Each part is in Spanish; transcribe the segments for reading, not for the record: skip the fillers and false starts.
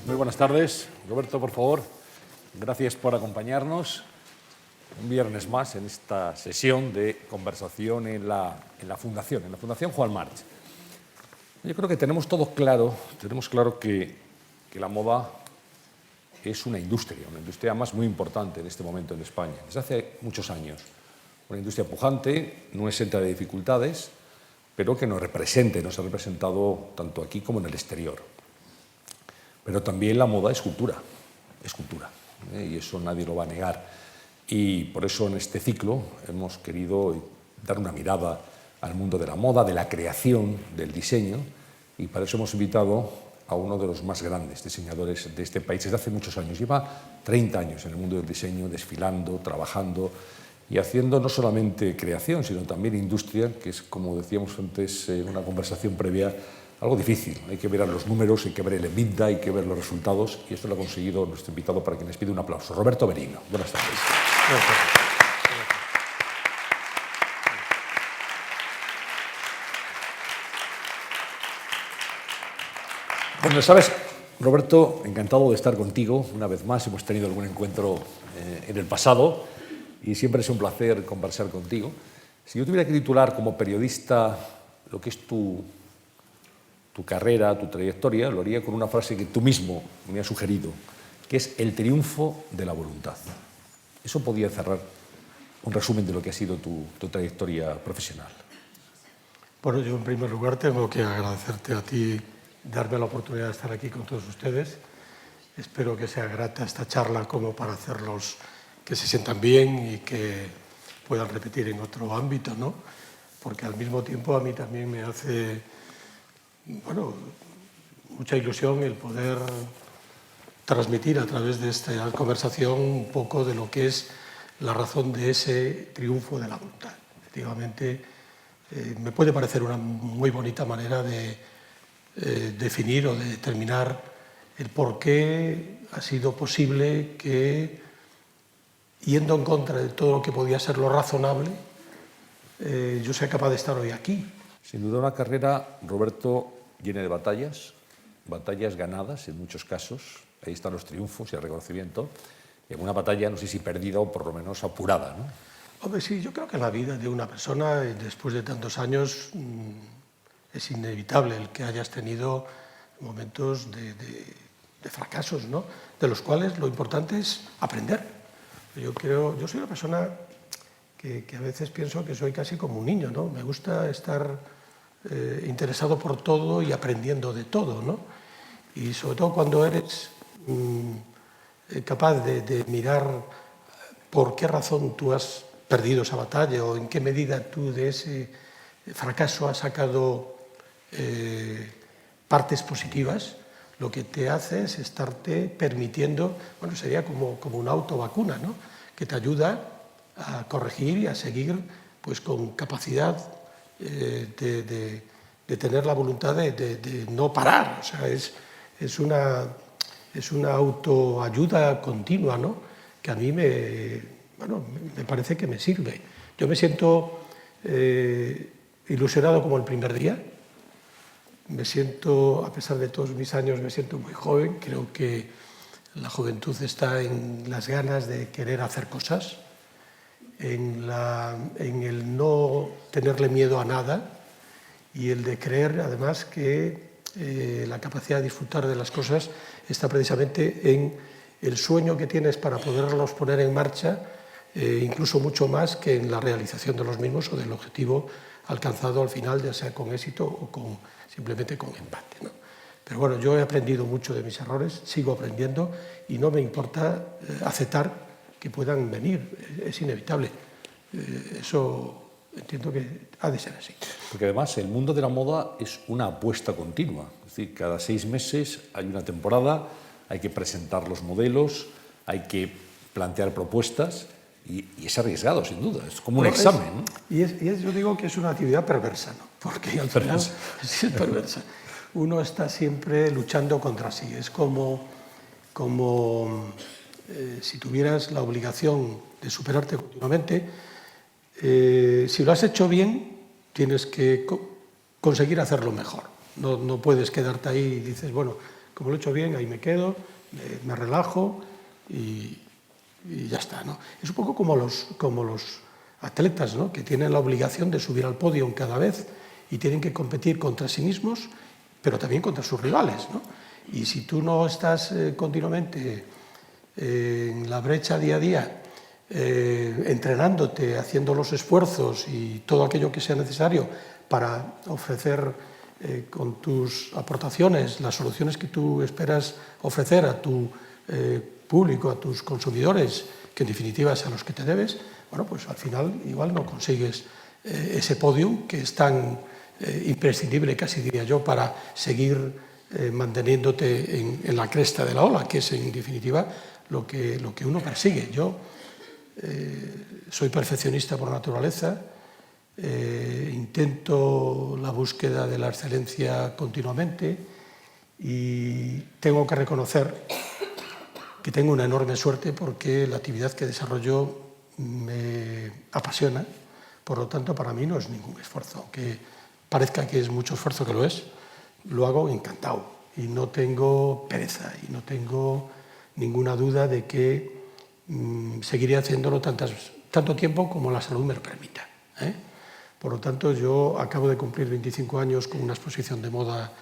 Muy buenas tardes. Roberto, por favor, gracias por acompañarnos un viernes más en esta sesión de conversación en la Fundación Juan March. Yo creo que tenemos claro que la moda es una industria más muy importante en este momento en España, desde hace muchos años. Una industria pujante, no exenta de dificultades, pero que nos ha representado tanto aquí como en el exterior. Pero también la moda es cultura, y eso nadie lo va a negar. Y por eso en este ciclo hemos querido dar una mirada al mundo de la moda, de la creación, del diseño, y para eso hemos invitado a uno de los más grandes diseñadores de este país desde hace muchos años. Lleva 30 años en el mundo del diseño, desfilando, trabajando y haciendo no solamente creación, sino también industria, que es, como decíamos antes en una conversación previa, algo difícil. Hay que ver los números, hay que ver el EBITDA, hay que ver los resultados, y esto lo ha conseguido nuestro invitado, para quien les pido un aplauso. Roberto Merino. Buenas tardes. Bueno, sabes, Roberto, encantado de estar contigo una vez más. Hemos tenido algún encuentro en el pasado y siempre es un placer conversar contigo. Si yo tuviera que titular como periodista lo que es tu carrera, tu trayectoria, lo haría con una frase que tú mismo me has sugerido, que es el triunfo de la voluntad. Eso podría cerrar un resumen de lo que ha sido tu trayectoria profesional. Bueno, yo en primer lugar tengo que agradecerte a ti, darme la oportunidad de estar aquí con todos ustedes. Espero que sea grata esta charla como para hacerlos que se sientan bien y que puedan repetir en otro ámbito, ¿no? Porque al mismo tiempo a mí también me hace, bueno, mucha ilusión el poder transmitir a través de esta conversación un poco de lo que es la razón de ese triunfo de la voluntad. Efectivamente, me puede parecer una muy bonita manera de definir o de determinar el por qué ha sido posible que, yendo en contra de todo lo que podía ser lo razonable, yo sea capaz de estar hoy aquí. Sin duda una carrera, Roberto, llena de batallas ganadas en muchos casos. Ahí están los triunfos y el reconocimiento. En una batalla, no sé si perdida o por lo menos apurada, ¿no? Hombre, sí, yo creo que en la vida de una persona, después de tantos años, es inevitable el que hayas tenido momentos de fracasos, ¿no? De los cuales lo importante es aprender. Yo soy una persona que a veces pienso que soy casi como un niño, ¿no? Me gusta estar interesado por todo y aprendiendo de todo, ¿no? Y sobre todo cuando eres capaz de mirar por qué razón tú has perdido esa batalla o en qué medida tú de ese fracaso has sacado partes positivas, lo que te hace es estarte permitiendo, bueno, sería como una autovacuna, ¿no? Que te ayuda a corregir y a seguir pues con capacidad de tener la voluntad de no parar. O sea, es una autoayuda continua, ¿no? Que a mí me parece que me sirve. Yo me siento ilusionado como el primer día. Me siento, a pesar de todos mis años, me siento muy joven. Creo que la juventud está en las ganas de querer hacer cosas, en el no tenerle miedo a nada y el de creer, además, que la capacidad de disfrutar de las cosas está precisamente en el sueño que tienes para poderlos poner en marcha, incluso mucho más que en la realización de los mismos o del objetivo alcanzado al final, ya sea con éxito o simplemente con empate, ¿no? Pero bueno, yo he aprendido mucho de mis errores, sigo aprendiendo y no me importa aceptar que puedan venir, es inevitable. Eso entiendo que ha de ser así. Porque además el mundo de la moda es una apuesta continua. Es decir, cada 6 meses hay una temporada, hay que presentar los modelos, hay que plantear propuestas y es arriesgado, sin duda. Es como un examen, ¿no? Yo digo que es una actividad perversa, ¿no? Porque al final sí es perversa. Uno está siempre luchando contra sí. Es como si tuvieras la obligación de superarte continuamente. Si lo has hecho bien, tienes que conseguir hacerlo mejor. No puedes quedarte ahí y dices, bueno, como lo he hecho bien, ahí me quedo, me relajo y ya está, ¿no? Es un poco como los atletas, ¿no? Que tienen la obligación de subir al podio cada vez y tienen que competir contra sí mismos, pero también contra sus rivales, ¿no? Y si tú no estás continuamente en la brecha día a día, entrenándote, haciendo los esfuerzos y todo aquello que sea necesario para ofrecer con tus aportaciones las soluciones que tú esperas ofrecer a tu público, a tus consumidores, que en definitiva es a los que te debes, bueno, pues al final igual no consigues ese podium que es tan imprescindible, casi diría yo, para seguir manteniéndote en la cresta de la ola, que es en definitiva lo que uno persigue. Yo soy perfeccionista por naturaleza, intento la búsqueda de la excelencia continuamente y tengo que reconocer que tengo una enorme suerte porque la actividad que desarrollo me apasiona, por lo tanto para mí no es ningún esfuerzo, aunque parezca que es mucho esfuerzo, que lo hago encantado y no tengo pereza y no tengo ninguna duda de que seguiré haciéndolo tanto tiempo como la salud me lo permita, ¿eh? Por lo tanto, yo acabo de cumplir 25 años con una exposición de moda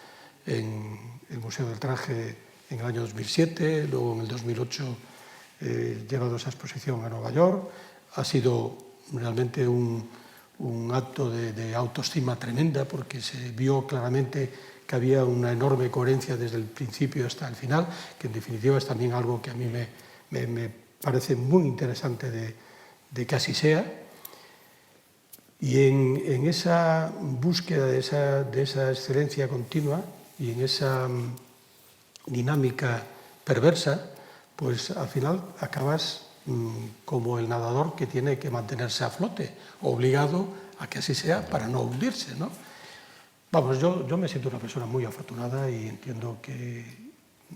en el Museo del Traje en el año 2007, luego en el 2008 he llevado esa exposición a Nueva York. Ha sido realmente un acto de autoestima tremenda porque se vio claramente que había una enorme coherencia desde el principio hasta el final, que en definitiva es también algo que a mí me parece muy interesante de que así sea. Y en esa búsqueda de esa excelencia continua y en esa dinámica perversa, pues al final acabas como el nadador que tiene que mantenerse a flote, obligado a que así sea para no hundirse, ¿no? Vamos, yo me siento una persona muy afortunada y entiendo que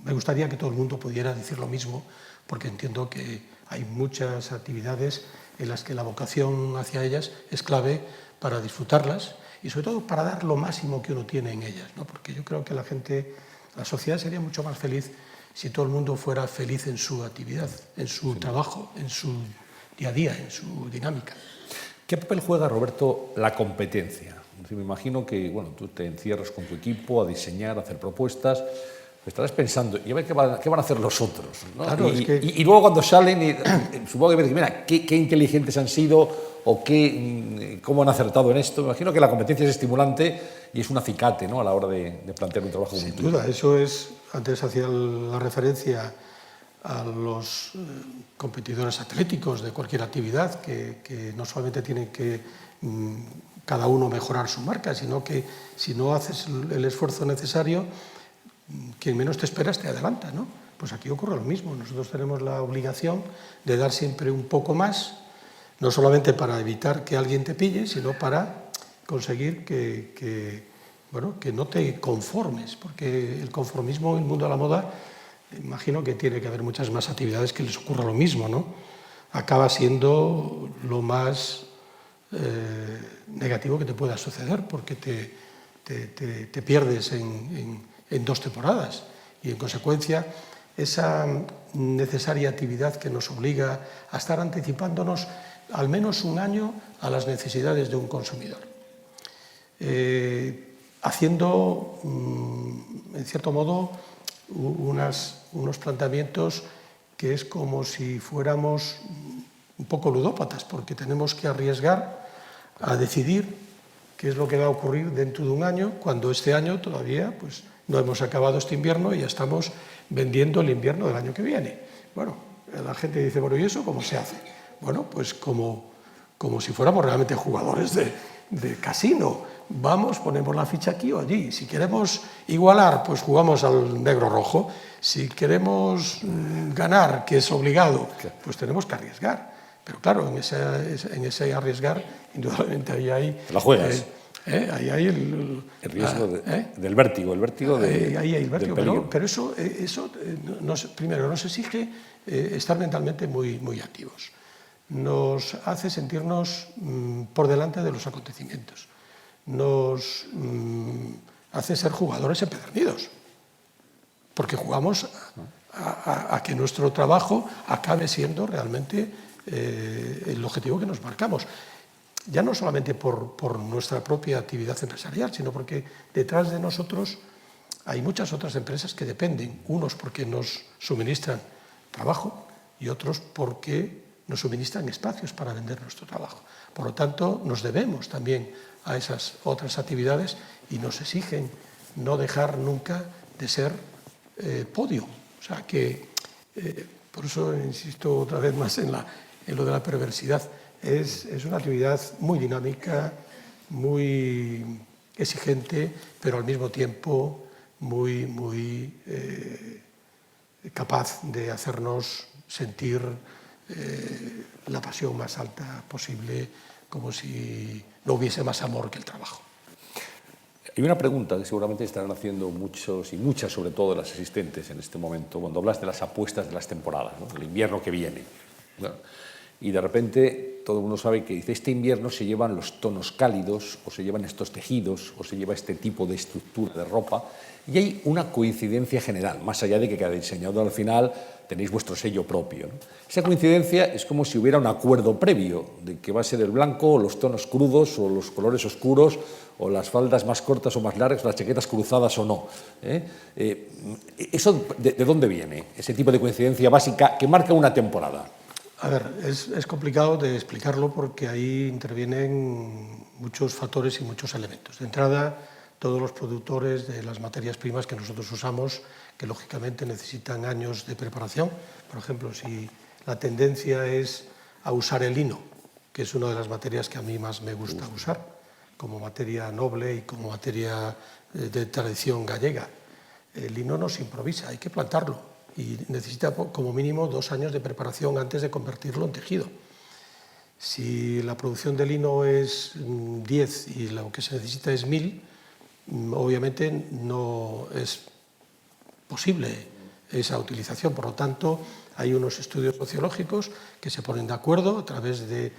me gustaría que todo el mundo pudiera decir lo mismo, porque entiendo que hay muchas actividades en las que la vocación hacia ellas es clave para disfrutarlas y sobre todo para dar lo máximo que uno tiene en ellas, ¿no? Porque yo creo que la sociedad sería mucho más feliz si todo el mundo fuera feliz en su actividad, en su trabajo, en su día a día, en su dinámica. ¿Qué papel juega, Roberto, la competencia? Me imagino que bueno, tú te encierras con tu equipo a diseñar, a hacer propuestas. Estarás pensando, y a ver qué van a hacer los otros, ¿no? Claro, y luego cuando salen, supongo que ves, mira, qué inteligentes han sido o cómo han acertado en esto. Me imagino que la competencia es estimulante y es un acicate, ¿no? A la hora de plantear un trabajo. Sin duda, eso es, antes hacía la referencia a los competidores atléticos de cualquier actividad, que no solamente tienen que cada uno mejorar su marca, sino que si no haces el esfuerzo necesario, quien menos te esperas te adelanta, ¿no? Pues aquí ocurre lo mismo. Nosotros tenemos la obligación de dar siempre un poco más, no solamente para evitar que alguien te pille, sino para conseguir que no te conformes, porque el conformismo en el mundo de la moda, imagino que tiene que haber muchas más actividades que les ocurra lo mismo, ¿no? Acaba siendo lo más negativo que te pueda suceder, porque te pierdes en 2 temporadas y en consecuencia esa necesaria actividad que nos obliga a estar anticipándonos al menos un año a las necesidades de un consumidor, haciendo en cierto modo unos planteamientos que es como si fuéramos un poco ludópatas, porque tenemos que arriesgar a decidir qué es lo que va a ocurrir dentro de un año, cuando este año todavía pues, no hemos acabado este invierno y ya estamos vendiendo el invierno del año que viene. Bueno, la gente dice, bueno, ¿y eso cómo se hace? Bueno, pues como si fuéramos realmente jugadores de casino. Vamos, ponemos la ficha aquí o allí. Si queremos igualar, pues jugamos al negro-rojo. Si queremos ganar, que es obligado, pues tenemos que arriesgar. Pero claro, en ese arriesgar, indudablemente ahí hay... Te la juegas. Ahí hay el riesgo del vértigo, ahí hay el vértigo, del peligro. pero eso primero nos exige estar mentalmente muy activos. Nos hace sentirnos por delante de los acontecimientos. Nos hace ser jugadores empedernidos. porque jugamos a que nuestro trabajo acabe siendo realmente el objetivo que nos marcamos. Ya no solamente por nuestra propia actividad empresarial, sino porque detrás de nosotros hay muchas otras empresas que dependen, unos porque nos suministran trabajo y otros porque nos suministran espacios para vender nuestro trabajo. Por lo tanto, nos debemos también a esas otras actividades y nos exigen no dejar nunca de ser podio. O sea que, por eso insisto otra vez más en lo de la perversidad. Es una actividad muy dinámica, muy exigente, pero al mismo tiempo muy capaz de hacernos sentir la pasión más alta posible, como si no hubiese más amor que el trabajo. Hay una pregunta que seguramente estarán haciendo muchos y muchas, sobre todo las asistentes en este momento, cuando hablas de las apuestas de las temporadas, ¿no? El invierno que viene. Claro. Y de repente todo el mundo sabe que dice, este invierno se llevan los tonos cálidos, o se llevan estos tejidos, o se lleva este tipo de estructura de ropa, y hay una coincidencia general, más allá de que cada diseñador al final tenéis vuestro sello propio, ¿no? Esa coincidencia es como si hubiera un acuerdo previo de que va a ser el blanco, o los tonos crudos, o los colores oscuros, o las faldas más cortas o más largas, las chaquetas cruzadas o no. ¿Eso de dónde viene? Ese tipo de coincidencia básica que marca una temporada. A ver, es complicado de explicarlo porque ahí intervienen muchos factores y muchos elementos. De entrada, todos los productores de las materias primas que nosotros usamos, que lógicamente necesitan años de preparación. Por ejemplo, si la tendencia es a usar el lino, que es una de las materias que a mí más me gusta usar, como materia noble y como materia de tradición gallega. El lino no se improvisa, hay que plantarlo y necesita como mínimo 2 años de preparación antes de convertirlo en tejido. Si la producción de lino es 10 y lo que se necesita es 1000, obviamente no es posible esa utilización. Por lo tanto, hay unos estudios sociológicos que se ponen de acuerdo a través de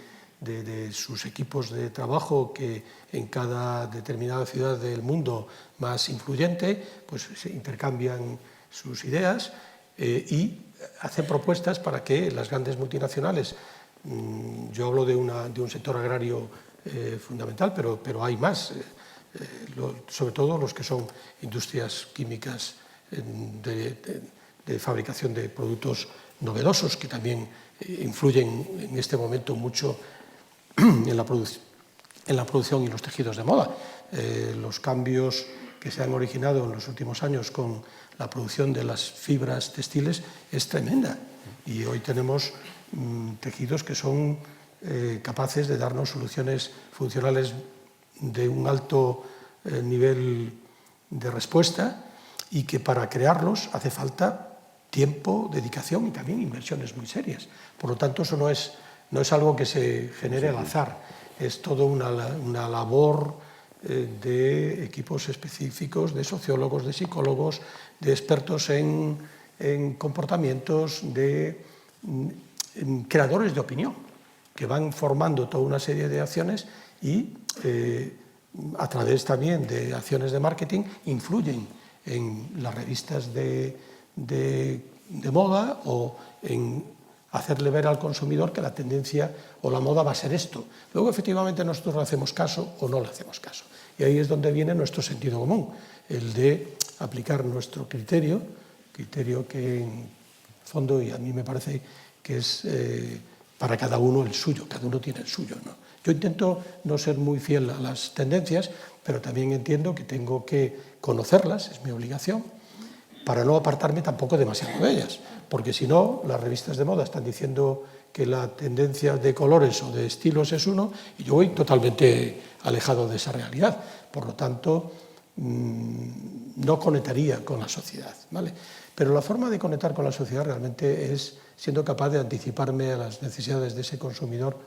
sus equipos de trabajo que en cada determinada ciudad del mundo más influyente pues se intercambian sus ideas y hacen propuestas para que las grandes multinacionales, yo hablo de un sector agrario fundamental, pero hay más, sobre todo los que son industrias químicas de fabricación de productos novedosos que también influyen en este momento mucho en la producción y los tejidos de moda. Los cambios que se han originado en los últimos años con la producción de las fibras textiles es tremenda y hoy tenemos tejidos que son capaces de darnos soluciones funcionales de un alto nivel de respuesta y que para crearlos hace falta tiempo, dedicación y también inversiones muy serias. Por lo tanto, eso no es algo que se genere al azar, es toda una labor de equipos específicos, de sociólogos, de psicólogos, de expertos en comportamientos, de creadores de opinión, que van formando toda una serie de acciones y a través también de acciones de marketing influyen en las revistas de moda o en hacerle ver al consumidor que la tendencia o la moda va a ser esto. Luego, efectivamente, nosotros le hacemos caso o no le hacemos caso. Y ahí es donde viene nuestro sentido común, el de aplicar nuestro criterio que en fondo, y a mí me parece que es para cada uno el suyo, cada uno tiene el suyo, ¿no? Yo intento no ser muy fiel a las tendencias, pero también entiendo que tengo que conocerlas, es mi obligación, para no apartarme tampoco demasiado de ellas, porque si no, las revistas de moda están diciendo que la tendencia de colores o de estilos es uno, y yo voy totalmente alejado de esa realidad. Por lo tanto, no conectaría con la sociedad, ¿vale? Pero la forma de conectar con la sociedad realmente es siendo capaz de anticiparme a las necesidades de ese consumidor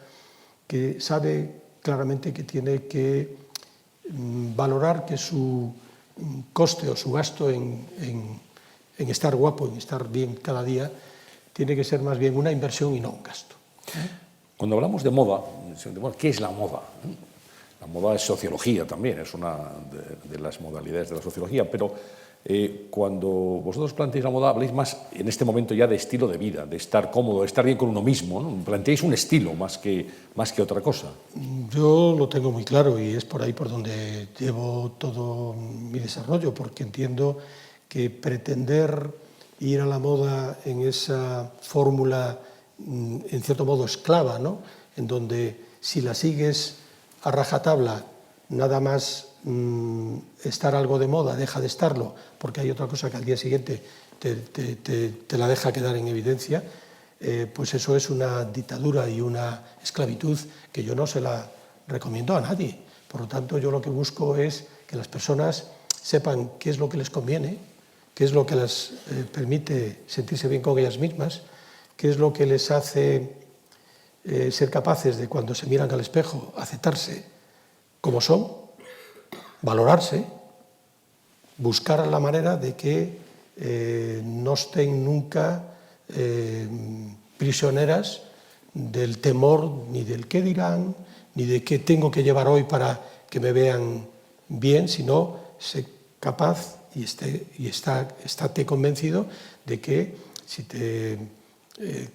que sabe claramente que tiene que valorar que su coste o su gasto en estar guapo, en estar bien cada día, tiene que ser más bien una inversión y no un gasto. Cuando hablamos de moda, ¿qué es la moda? La moda es sociología también, es una de las modalidades de la sociología, pero Cuando vosotros planteáis la moda, habláis más en este momento ya de estilo de vida, de estar cómodo, de estar bien con uno mismo, ¿no? Planteáis un estilo más que otra cosa. Yo lo tengo muy claro y es por ahí por donde llevo todo mi desarrollo, porque entiendo que pretender ir a la moda en esa fórmula, en cierto modo esclava, ¿no? En donde si la sigues a rajatabla, nada más estar algo de moda, deja de estarlo, porque hay otra cosa que al día siguiente te la deja quedar en evidencia, pues eso es una dictadura y una esclavitud que yo no se la recomiendo a nadie. Por lo tanto, yo lo que busco es que las personas sepan qué es lo que les conviene, qué es lo que les permite sentirse bien con ellas mismas, qué es lo que les hace ser capaces de, cuando se miran al espejo, aceptarse como son, valorarse, buscar la manera de que no estén nunca prisioneras del temor ni del qué dirán, ni de qué tengo que llevar hoy para que me vean bien, sino ser capaz y estate convencido de que si te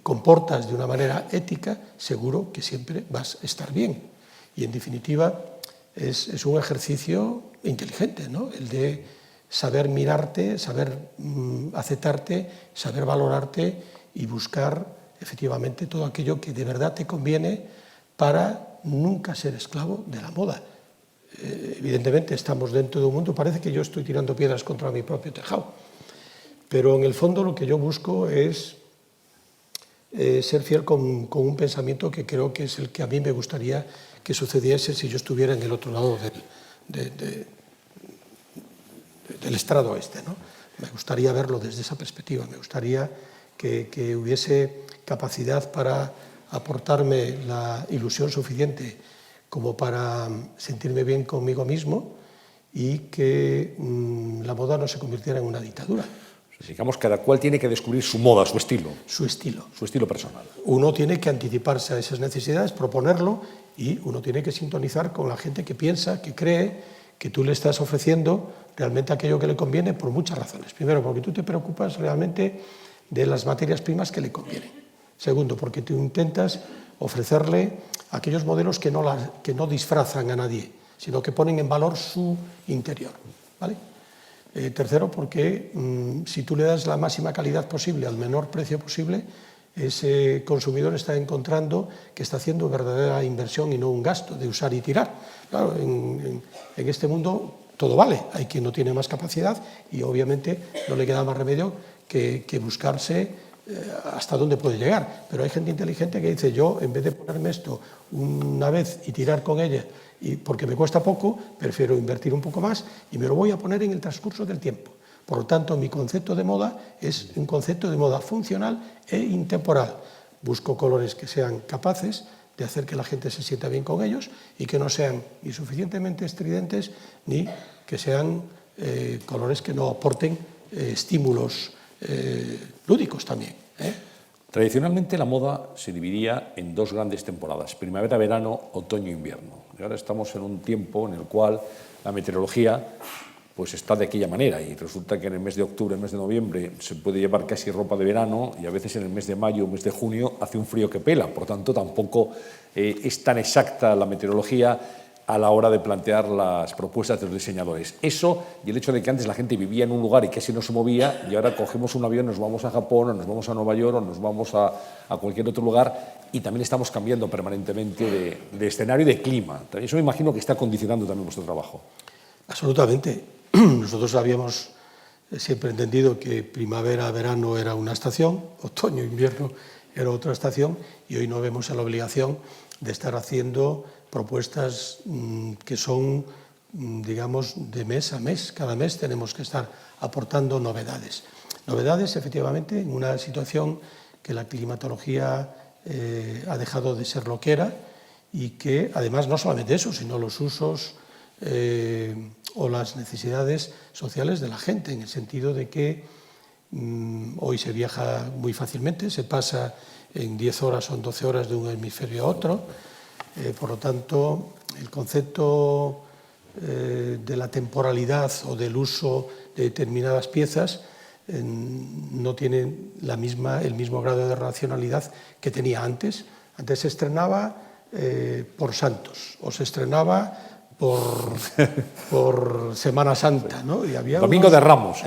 comportas de una manera ética, seguro que siempre vas a estar bien. Y en definitiva es un ejercicio inteligente, ¿no? El de saber mirarte, saber aceptarte, saber valorarte y buscar efectivamente todo aquello que de verdad te conviene para nunca ser esclavo de la moda. Evidentemente estamos dentro de un mundo, parece que yo estoy tirando piedras contra mi propio tejado, pero en el fondo lo que yo busco es ser fiel con un pensamiento que creo que es el que a mí me gustaría que sucediese si yo estuviera en el otro lado del estrado este, ¿no? Me gustaría verlo desde esa perspectiva, me gustaría que hubiese capacidad para aportarme la ilusión suficiente como para sentirme bien conmigo mismo y que la moda no se convirtiera en una dictadura. Digamos, cada cual tiene que descubrir su moda, su estilo. Su estilo. Su estilo personal. Uno tiene que anticiparse a esas necesidades, proponerlo, y uno tiene que sintonizar con la gente que piensa, que cree que tú le estás ofreciendo realmente aquello que le conviene por muchas razones. Primero, porque tú te preocupas realmente de las materias primas que le convienen. Segundo, porque tú intentas ofrecerle aquellos modelos que no disfrazan a nadie, sino que ponen en valor su interior, ¿vale? Tercero, porque si tú le das la máxima calidad posible al menor precio posible, ese consumidor está encontrando que está haciendo verdadera inversión y no un gasto de usar y tirar. Claro, en este mundo todo vale, hay quien no tiene más capacidad y obviamente no le queda más remedio que buscarse hasta dónde puede llegar. Pero hay gente inteligente que dice, yo en vez de ponerme esto una vez y tirar con ella, y porque me cuesta poco, prefiero invertir un poco más y me lo voy a poner en el transcurso del tiempo. Por lo tanto, mi concepto de moda es un concepto de moda funcional e intemporal. Busco colores que sean capaces de hacer que la gente se sienta bien con ellos y que no sean ni suficientemente estridentes ni que sean colores que no aporten estímulos lúdicos también. Tradicionalmente la moda se dividía en dos grandes temporadas, primavera-verano, otoño-invierno. Y ahora estamos en un tiempo en el cual la meteorología pues está de aquella manera y resulta que en el mes de octubre, el mes de noviembre se puede llevar casi ropa de verano y a veces en el mes de mayo o mes de junio hace un frío que pela. Por tanto, tampoco es tan exacta la meteorología a la hora de plantear las propuestas de los diseñadores. Eso y el hecho de que antes la gente vivía en un lugar y casi no se movía y ahora cogemos un avión, nos vamos a Japón o nos vamos a Nueva York o nos vamos a cualquier otro lugar y también estamos cambiando permanentemente de escenario y de clima. Eso me imagino que está condicionando también vuestro trabajo. Absolutamente. Nosotros habíamos siempre entendido que primavera-verano era una estación, otoño-invierno era otra estación y hoy nos vemos en la obligación de estar haciendo propuestas que son, digamos, de mes a mes. Cada mes tenemos que estar aportando novedades. Novedades, efectivamente, en una situación que la climatología ha dejado de ser lo que era y que, además, no solamente eso, sino los usos o las necesidades sociales de la gente, en el sentido de que hoy se viaja muy fácilmente, se pasa en 10 horas o en 12 horas de un hemisferio a otro. Por lo tanto, el concepto de la temporalidad o del uso de determinadas piezas no tiene el mismo grado de racionalidad que tenía antes. Antes se estrenaba por santos o se estrenaba por Semana Santa, ¿no? Y había Domingo de Ramos.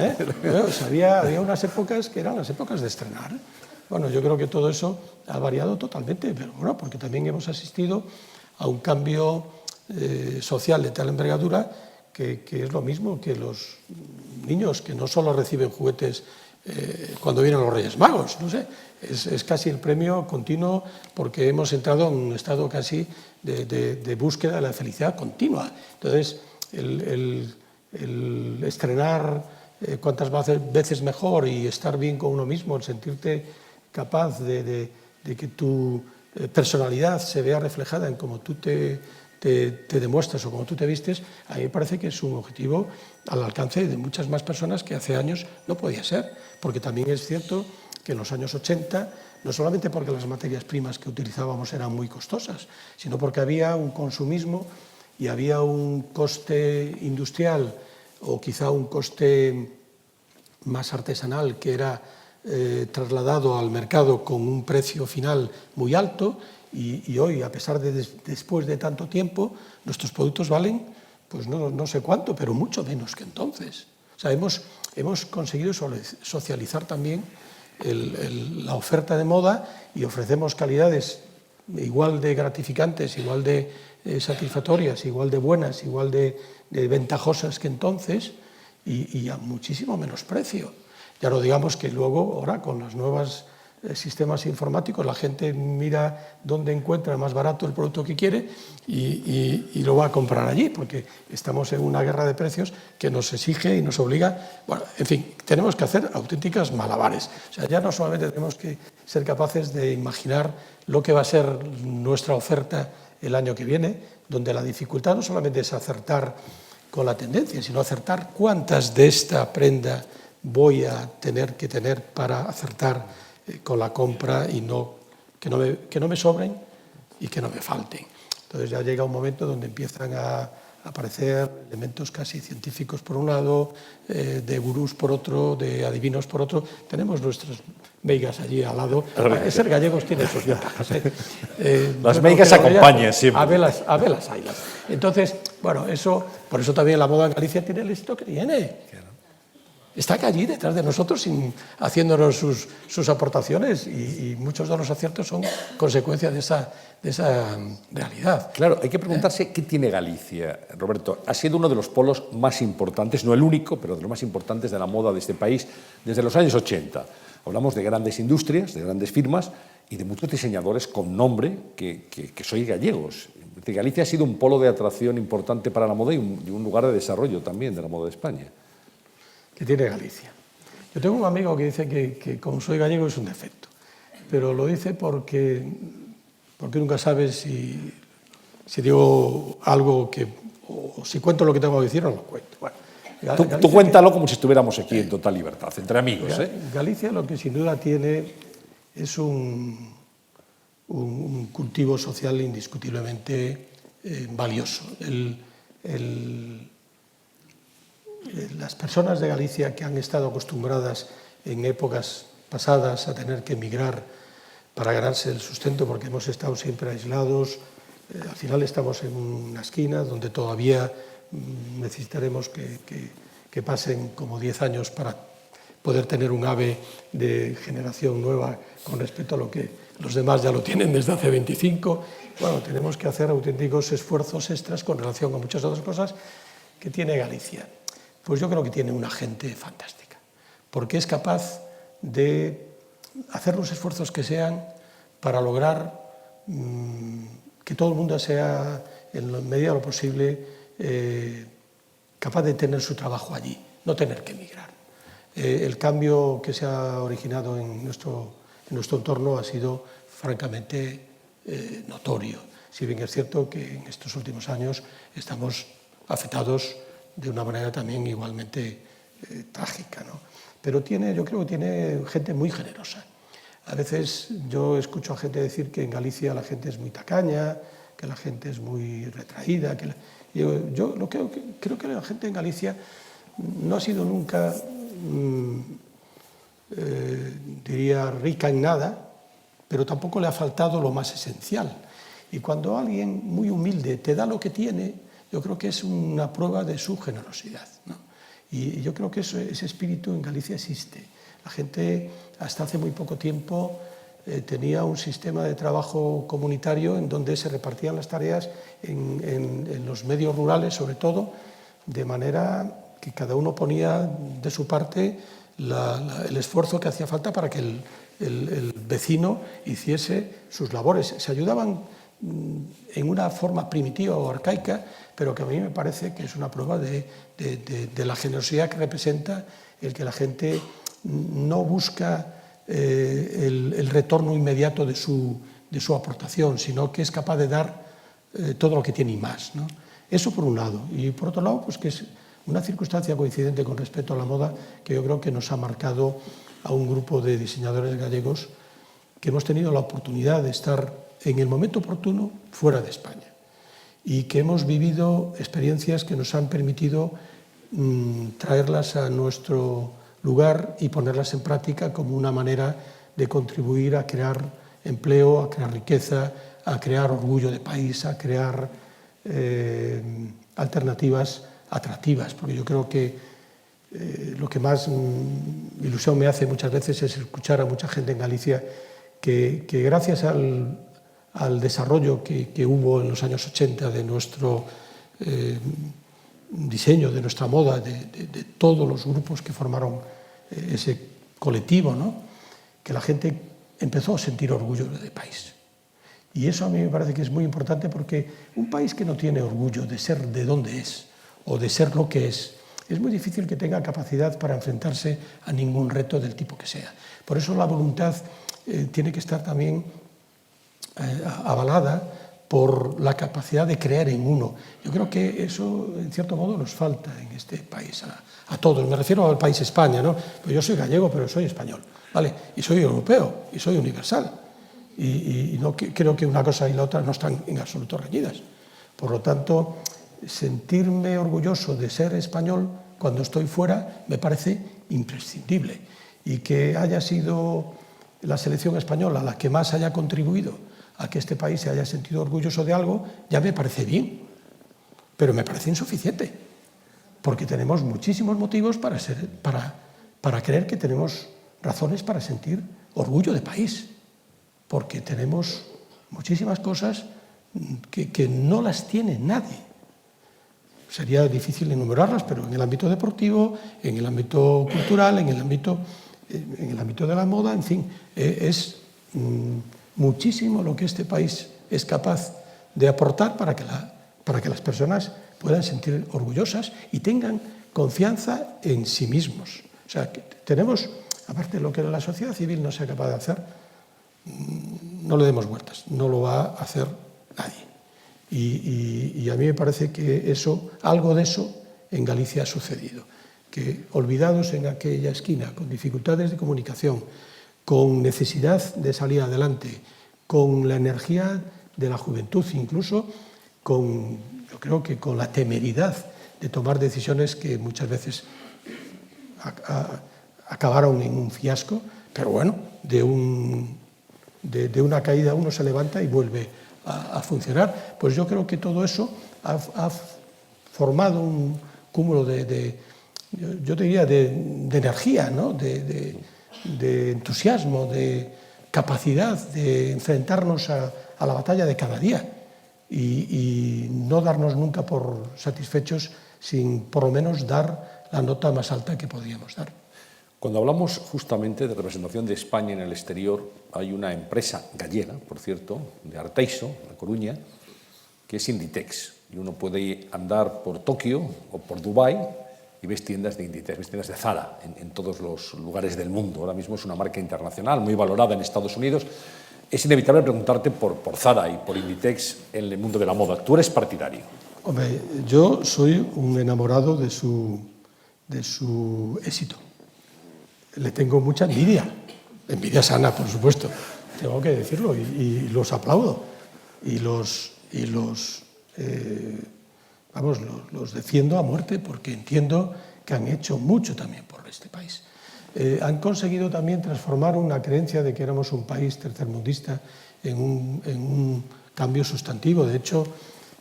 Había unas épocas que eran las épocas de estrenar. Bueno, yo creo que todo eso ha variado totalmente, pero bueno, porque también hemos asistido a un cambio social de tal envergadura que es lo mismo que los niños que no solo reciben juguetes cuando vienen los Reyes Magos, no sé, es casi el premio continuo porque hemos entrado en un estado casi de búsqueda de la felicidad continua. Entonces, el estrenar cuantas veces mejor y estar bien con uno mismo, el sentirte capaz de que tu personalidad se vea reflejada en cómo tú te demuestras o cómo tú te vistes, a mí me parece que es un objetivo al alcance de muchas más personas que hace años no podía ser, porque también es cierto que en los años 80, no solamente porque las materias primas que utilizábamos eran muy costosas, sino porque había un consumismo y había un coste industrial o quizá un coste más artesanal que era trasladado al mercado con un precio final muy alto y hoy, a pesar de después de tanto tiempo, nuestros productos valen, pues no sé cuánto, pero mucho menos que entonces. O sea, hemos conseguido socializar también la oferta de moda y ofrecemos calidades igual de gratificantes, igual de satisfactorias, igual de buenas, igual de ventajosas que entonces y a muchísimo menos precio. Ya no digamos que luego, ahora con los nuevos sistemas informáticos, la gente mira dónde encuentra más barato el producto que quiere y lo va a comprar allí, porque estamos en una guerra de precios que nos exige y nos obliga. Bueno, en fin, tenemos que hacer auténticas malabares. O sea, ya no solamente tenemos que ser capaces de imaginar lo que va a ser nuestra oferta el año que viene, donde la dificultad no solamente es acertar con la tendencia, sino acertar cuántas de esta prenda voy a tener que tener para acertar con la compra y que no me sobren y que no me falten. Entonces ya llega un momento donde empiezan a aparecer elementos casi científicos por un lado, de gurús por otro, de adivinos por otro. Tenemos nuestras meigas allí al lado. Ser gallegos tiene sus ventajas. Las meigas acompañan siempre. A velas haylas. Entonces, bueno, por eso también la moda en Galicia tiene el éxito que tiene. Está allí detrás de nosotros haciéndonos sus aportaciones y muchos de los aciertos son consecuencia de esa realidad. Claro, hay que preguntarse qué tiene Galicia. Roberto, ha sido uno de los polos más importantes, no el único, pero de los más importantes de la moda de este país desde los años 80. Hablamos de grandes industrias, de grandes firmas y de muchos diseñadores con nombre que sois gallegos. Galicia ha sido un polo de atracción importante para la moda y un lugar de desarrollo también de la moda de España. Que tiene Galicia. Yo tengo un amigo que dice que como soy gallego es un defecto, pero lo dice porque nunca sabes si digo algo o si cuento lo que tengo que decir o no lo cuento. Bueno, tú cuéntalo como si estuviéramos aquí en total libertad, entre amigos. Galicia lo que sin duda tiene es un cultivo social indiscutiblemente valioso. Las personas de Galicia que han estado acostumbradas en épocas pasadas a tener que emigrar para ganarse el sustento porque hemos estado siempre aislados, al final estamos en una esquina donde todavía necesitaremos que pasen como 10 años para poder tener un AVE de generación nueva con respecto a lo que los demás ya lo tienen desde hace 25. Bueno, tenemos que hacer auténticos esfuerzos extras con relación a muchas otras cosas que tiene Galicia. Pues yo creo que tiene una gente fantástica, porque es capaz de hacer los esfuerzos que sean para lograr que todo el mundo sea, en la medida de lo posible, capaz de tener su trabajo allí, no tener que emigrar. El cambio que se ha originado en nuestro entorno ha sido francamente notorio, si bien es cierto que en estos últimos años estamos afectados de una manera también igualmente trágica, ¿no? Pero yo creo que tiene gente muy generosa. A veces yo escucho a gente decir que en Galicia la gente es muy tacaña, que la gente es muy retraída, Yo creo que la gente en Galicia no ha sido nunca, diría, rica en nada, pero tampoco le ha faltado lo más esencial. Y cuando alguien muy humilde te da lo que tiene, yo creo que es una prueba de su generosidad, ¿no? Y yo creo que ese espíritu en Galicia existe. La gente hasta hace muy poco tiempo tenía un sistema de trabajo comunitario en donde se repartían las tareas en los medios rurales, sobre todo, de manera que cada uno ponía de su parte el esfuerzo que hacía falta para que el vecino hiciese sus labores. Se ayudaban en una forma primitiva o arcaica, pero que a mí me parece que es una prueba de la generosidad que representa el que la gente no busca el retorno inmediato de su aportación, sino que es capaz de dar todo lo que tiene y más, ¿no? Eso por un lado. Y por otro lado, pues que es una circunstancia coincidente con respecto a la moda que yo creo que nos ha marcado a un grupo de diseñadores gallegos que hemos tenido la oportunidad de estar en el momento oportuno fuera de España y que hemos vivido experiencias que nos han permitido traerlas a nuestro lugar y ponerlas en práctica como una manera de contribuir a crear empleo, a crear riqueza, a crear orgullo de país, a crear alternativas atractivas, porque yo creo que lo que más ilusión me hace muchas veces es escuchar a mucha gente en Galicia que gracias al desarrollo que hubo en los años 80 de nuestro diseño, de nuestra moda, de todos los grupos que formaron ese colectivo, ¿no? Que la gente empezó a sentir orgullo de país. Y eso a mí me parece que es muy importante porque un país que no tiene orgullo de ser de donde es o de ser lo que es muy difícil que tenga capacidad para enfrentarse a ningún reto del tipo que sea. Por eso la voluntad tiene que estar también avalada por la capacidad de creer en uno. Yo creo que eso, en cierto modo, nos falta en este país, a todos. Me refiero al país España, ¿no? Pues yo soy gallego, pero soy español, ¿vale? Y soy europeo, y soy universal. Y no creo que una cosa y la otra no están en absoluto reñidas. Por lo tanto, sentirme orgulloso de ser español cuando estoy fuera me parece imprescindible. Y que haya sido la selección española la que más haya contribuido a que este país se haya sentido orgulloso de algo, ya me parece bien, pero me parece insuficiente, porque tenemos muchísimos motivos para creer que tenemos razones para sentir orgullo de país, porque tenemos muchísimas cosas que no las tiene nadie. Sería difícil enumerarlas, pero en el ámbito deportivo, en el ámbito cultural, en el ámbito de la moda, en fin, es muchísimo lo que este país es capaz de aportar para que las personas puedan sentir orgullosas y tengan confianza en sí mismos. O sea, que tenemos, aparte de lo que la sociedad civil no sea capaz de hacer, no le demos vueltas, no lo va a hacer nadie. Y a mí me parece que algo de eso en Galicia ha sucedido, que olvidados en aquella esquina, con dificultades de comunicación, con necesidad de salir adelante, con la energía de la juventud, incluso yo creo que con la temeridad de tomar decisiones que muchas veces acabaron en un fiasco, pero bueno, de una caída uno se levanta y vuelve a funcionar. Pues yo creo que todo eso ha formado un cúmulo yo diría, de energía, ¿no? de entusiasmo, de capacidad de enfrentarnos a la batalla de cada día y no darnos nunca por satisfechos sin por lo menos dar la nota más alta que podíamos dar. Cuando hablamos justamente de representación de España en el exterior, hay una empresa gallega, por cierto, de Arteixo, de Coruña, que es Inditex. Y uno puede andar por Tokio o por Dubái y ves tiendas de Inditex, ves tiendas de Zara en todos los lugares del mundo. Ahora mismo es una marca internacional muy valorada en Estados Unidos. Es inevitable preguntarte por Zara y por Inditex en el mundo de la moda. ¿Tú eres partidario? Hombre, yo soy un enamorado de su éxito. Le tengo mucha envidia sana, por supuesto, tengo que decirlo, y los aplaudo y los vamos, los defiendo a muerte porque entiendo que han hecho mucho también por este país. Han conseguido también transformar una creencia de que éramos un país tercermundista en un cambio sustantivo. De hecho,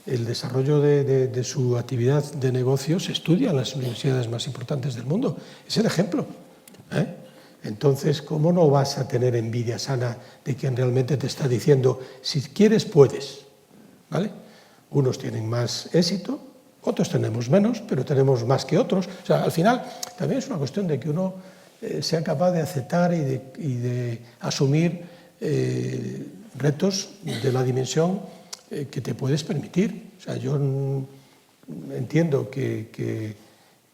el desarrollo de su actividad de negocio se estudia en las universidades más importantes del mundo. Es el ejemplo. Entonces, ¿cómo no vas a tener envidia sana de quien realmente te está diciendo, si quieres, puedes? ¿Vale? Unos tienen más éxito, otros tenemos menos, pero tenemos más que otros. O sea, al final, también es una cuestión de que uno sea capaz de aceptar y de asumir retos de la dimensión que te puedes permitir. O sea, yo entiendo que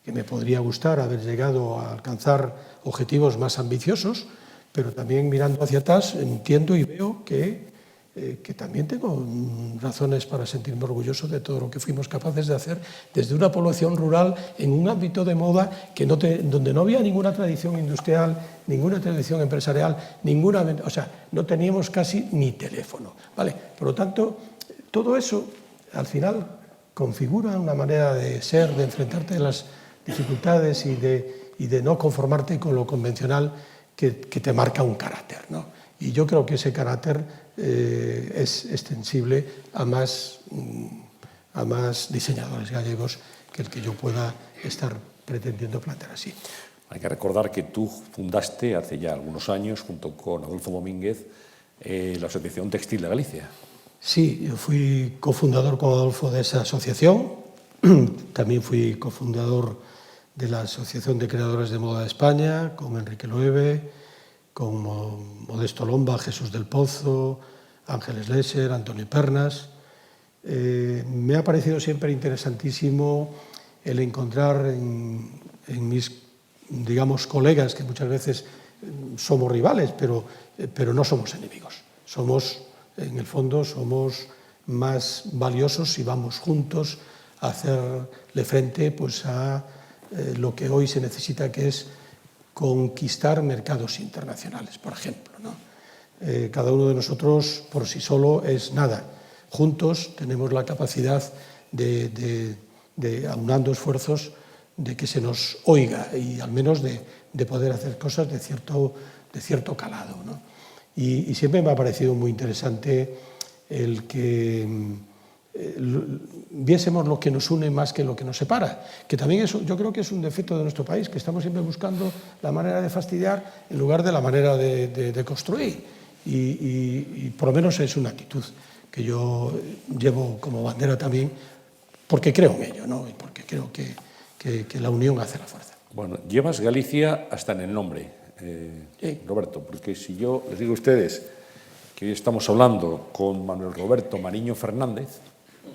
me podría gustar haber llegado a alcanzar objetivos más ambiciosos, pero también mirando hacia atrás entiendo y veo que también tengo razones para sentirme orgulloso de todo lo que fuimos capaces de hacer desde una población rural en un ámbito de moda donde no había ninguna tradición industrial, ninguna tradición empresarial, o sea, no teníamos casi ni teléfono, ¿vale? Por lo tanto, todo eso al final configura una manera de ser, de enfrentarte a las dificultades y de no conformarte con lo convencional que te marca un carácter, ¿no? Y yo creo que ese carácter es extensible a más diseñadores gallegos que el que yo pueda estar pretendiendo plantear así. Hay que recordar que tú fundaste hace ya algunos años, junto con Adolfo Domínguez, la Asociación Textil de Galicia. Sí, yo fui cofundador con Adolfo de esa asociación. También fui cofundador de la Asociación de Creadores de Moda de España, con Enrique Loewe, con Modesto Lomba, Jesús del Pozo, Ángeles Lesser, Antonio Pernas. Me ha parecido siempre interesantísimo el encontrar en mis, digamos, colegas, que muchas veces somos rivales, pero no somos enemigos. En el fondo, somos más valiosos si vamos juntos a hacerle frente pues, a lo que hoy se necesita, que es conquistar mercados internacionales, por ejemplo, ¿no? Cada uno de nosotros por sí solo es nada. Juntos tenemos la capacidad de aunando esfuerzos, de que se nos oiga y al menos de poder hacer cosas de cierto calado, ¿no? Y siempre me ha parecido muy interesante el que viésemos lo que nos une más que lo que nos separa, que también yo creo que es un defecto de nuestro país, que estamos siempre buscando la manera de fastidiar en lugar de la manera de construir, y por lo menos es una actitud que yo llevo como bandera también, porque creo en ello, ¿no? Y porque creo que la unión hace la fuerza. Bueno, llevas Galicia hasta en el nombre, sí. Roberto, porque si yo les digo a ustedes que hoy estamos hablando con Manuel Roberto Mariño Fernández,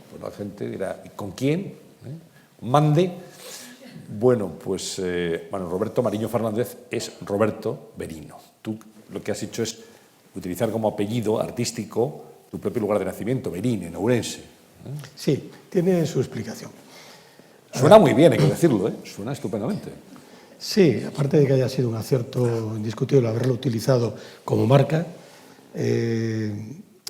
pues la gente dirá, ¿y con quién? Mande. Bueno, pues Manuel Roberto Mariño Fernández es Roberto Verino. Tú lo que has hecho es utilizar como apellido artístico tu propio lugar de nacimiento, Verín, en Ourense. Sí, tiene su explicación. Suena muy bien, hay que decirlo, suena estupendamente. Sí, aparte de que haya sido un acierto indiscutible haberlo utilizado como marca,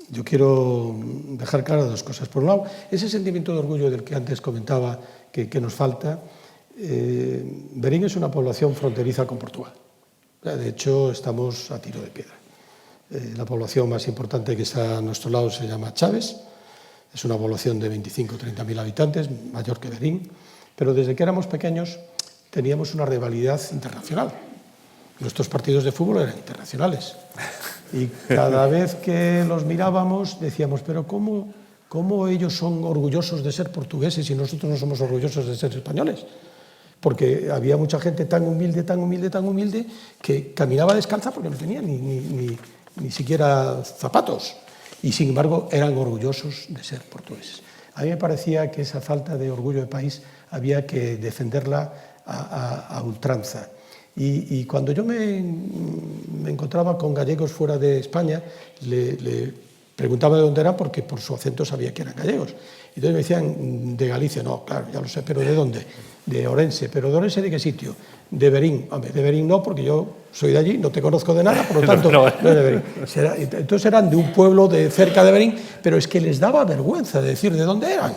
yo quiero dejar claras dos cosas. Por un lado, ese sentimiento de orgullo del que antes comentaba que nos falta. Verín es una población fronteriza con Portugal. De hecho, estamos a tiro de piedra. La población más importante que está a nuestro lado se llama Chaves. Es una población de 25 o 30.000 habitantes, mayor que Verín. Pero desde que éramos pequeños teníamos una rivalidad internacional. Nuestros partidos de fútbol eran internacionales. Y cada vez que los mirábamos decíamos, pero ¿cómo ellos son orgullosos de ser portugueses y nosotros no somos orgullosos de ser españoles? Porque había mucha gente tan humilde, que caminaba descalza porque no tenía ni siquiera zapatos. Y sin embargo eran orgullosos de ser portugueses. A mí me parecía que esa falta de orgullo de país había que defenderla a ultranza. Y cuando yo me encontraba con gallegos fuera de España, le preguntaba de dónde eran porque por su acento sabía que eran gallegos. Y entonces me decían, de Galicia. No, claro, ya lo sé, pero ¿de dónde? De Ourense. ¿Pero de Ourense de qué sitio? De Verín. Hombre, de Verín no, porque yo soy de allí, no te conozco de nada, por lo tanto, no es de Verín. Entonces eran de un pueblo de cerca de Verín, pero es que les daba vergüenza de decir de dónde eran.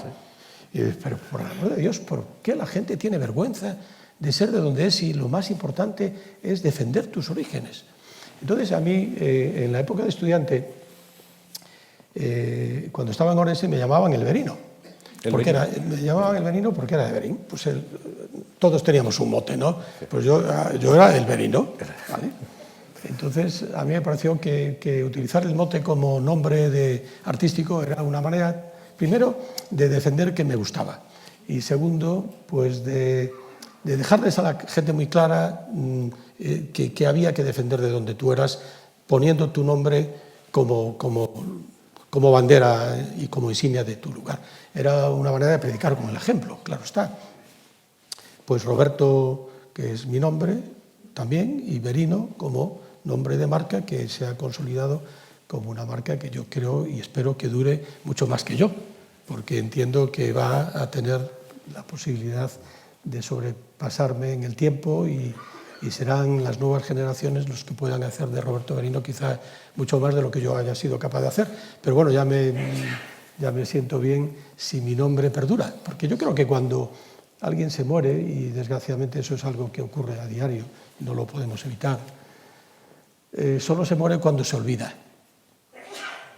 Y dices, pero por el amor de Dios, ¿por qué la gente tiene vergüenza de ser de donde es? Y lo más importante es defender tus orígenes. Entonces, a mí, en la época de estudiante, cuando estaba en Orense, me llamaban el Verino. Me llamaban el Verino porque era de Berín. Pues todos teníamos un mote, ¿no? Pues yo era el Verino, ¿vale? Entonces, a mí me pareció que utilizar el mote como nombre artístico era una manera, primero, de defender que me gustaba. Y segundo, pues de dejarles a la gente muy clara que había que defender de donde tú eras, poniendo tu nombre como bandera y como insignia de tu lugar. Era una manera de predicar con el ejemplo, claro está. Pues Roberto, que es mi nombre también, y Verino como nombre de marca que se ha consolidado como una marca que yo creo y espero que dure mucho más que yo, porque entiendo que va a tener la posibilidad de sobrepasarme en el tiempo y serán las nuevas generaciones los que puedan hacer de Roberto Verino quizá mucho más de lo que yo haya sido capaz de hacer. Pero bueno, ya me siento bien si mi nombre perdura, porque yo creo que cuando alguien se muere, y desgraciadamente eso es algo que ocurre a diario, no lo podemos evitar, solo se muere cuando se olvida.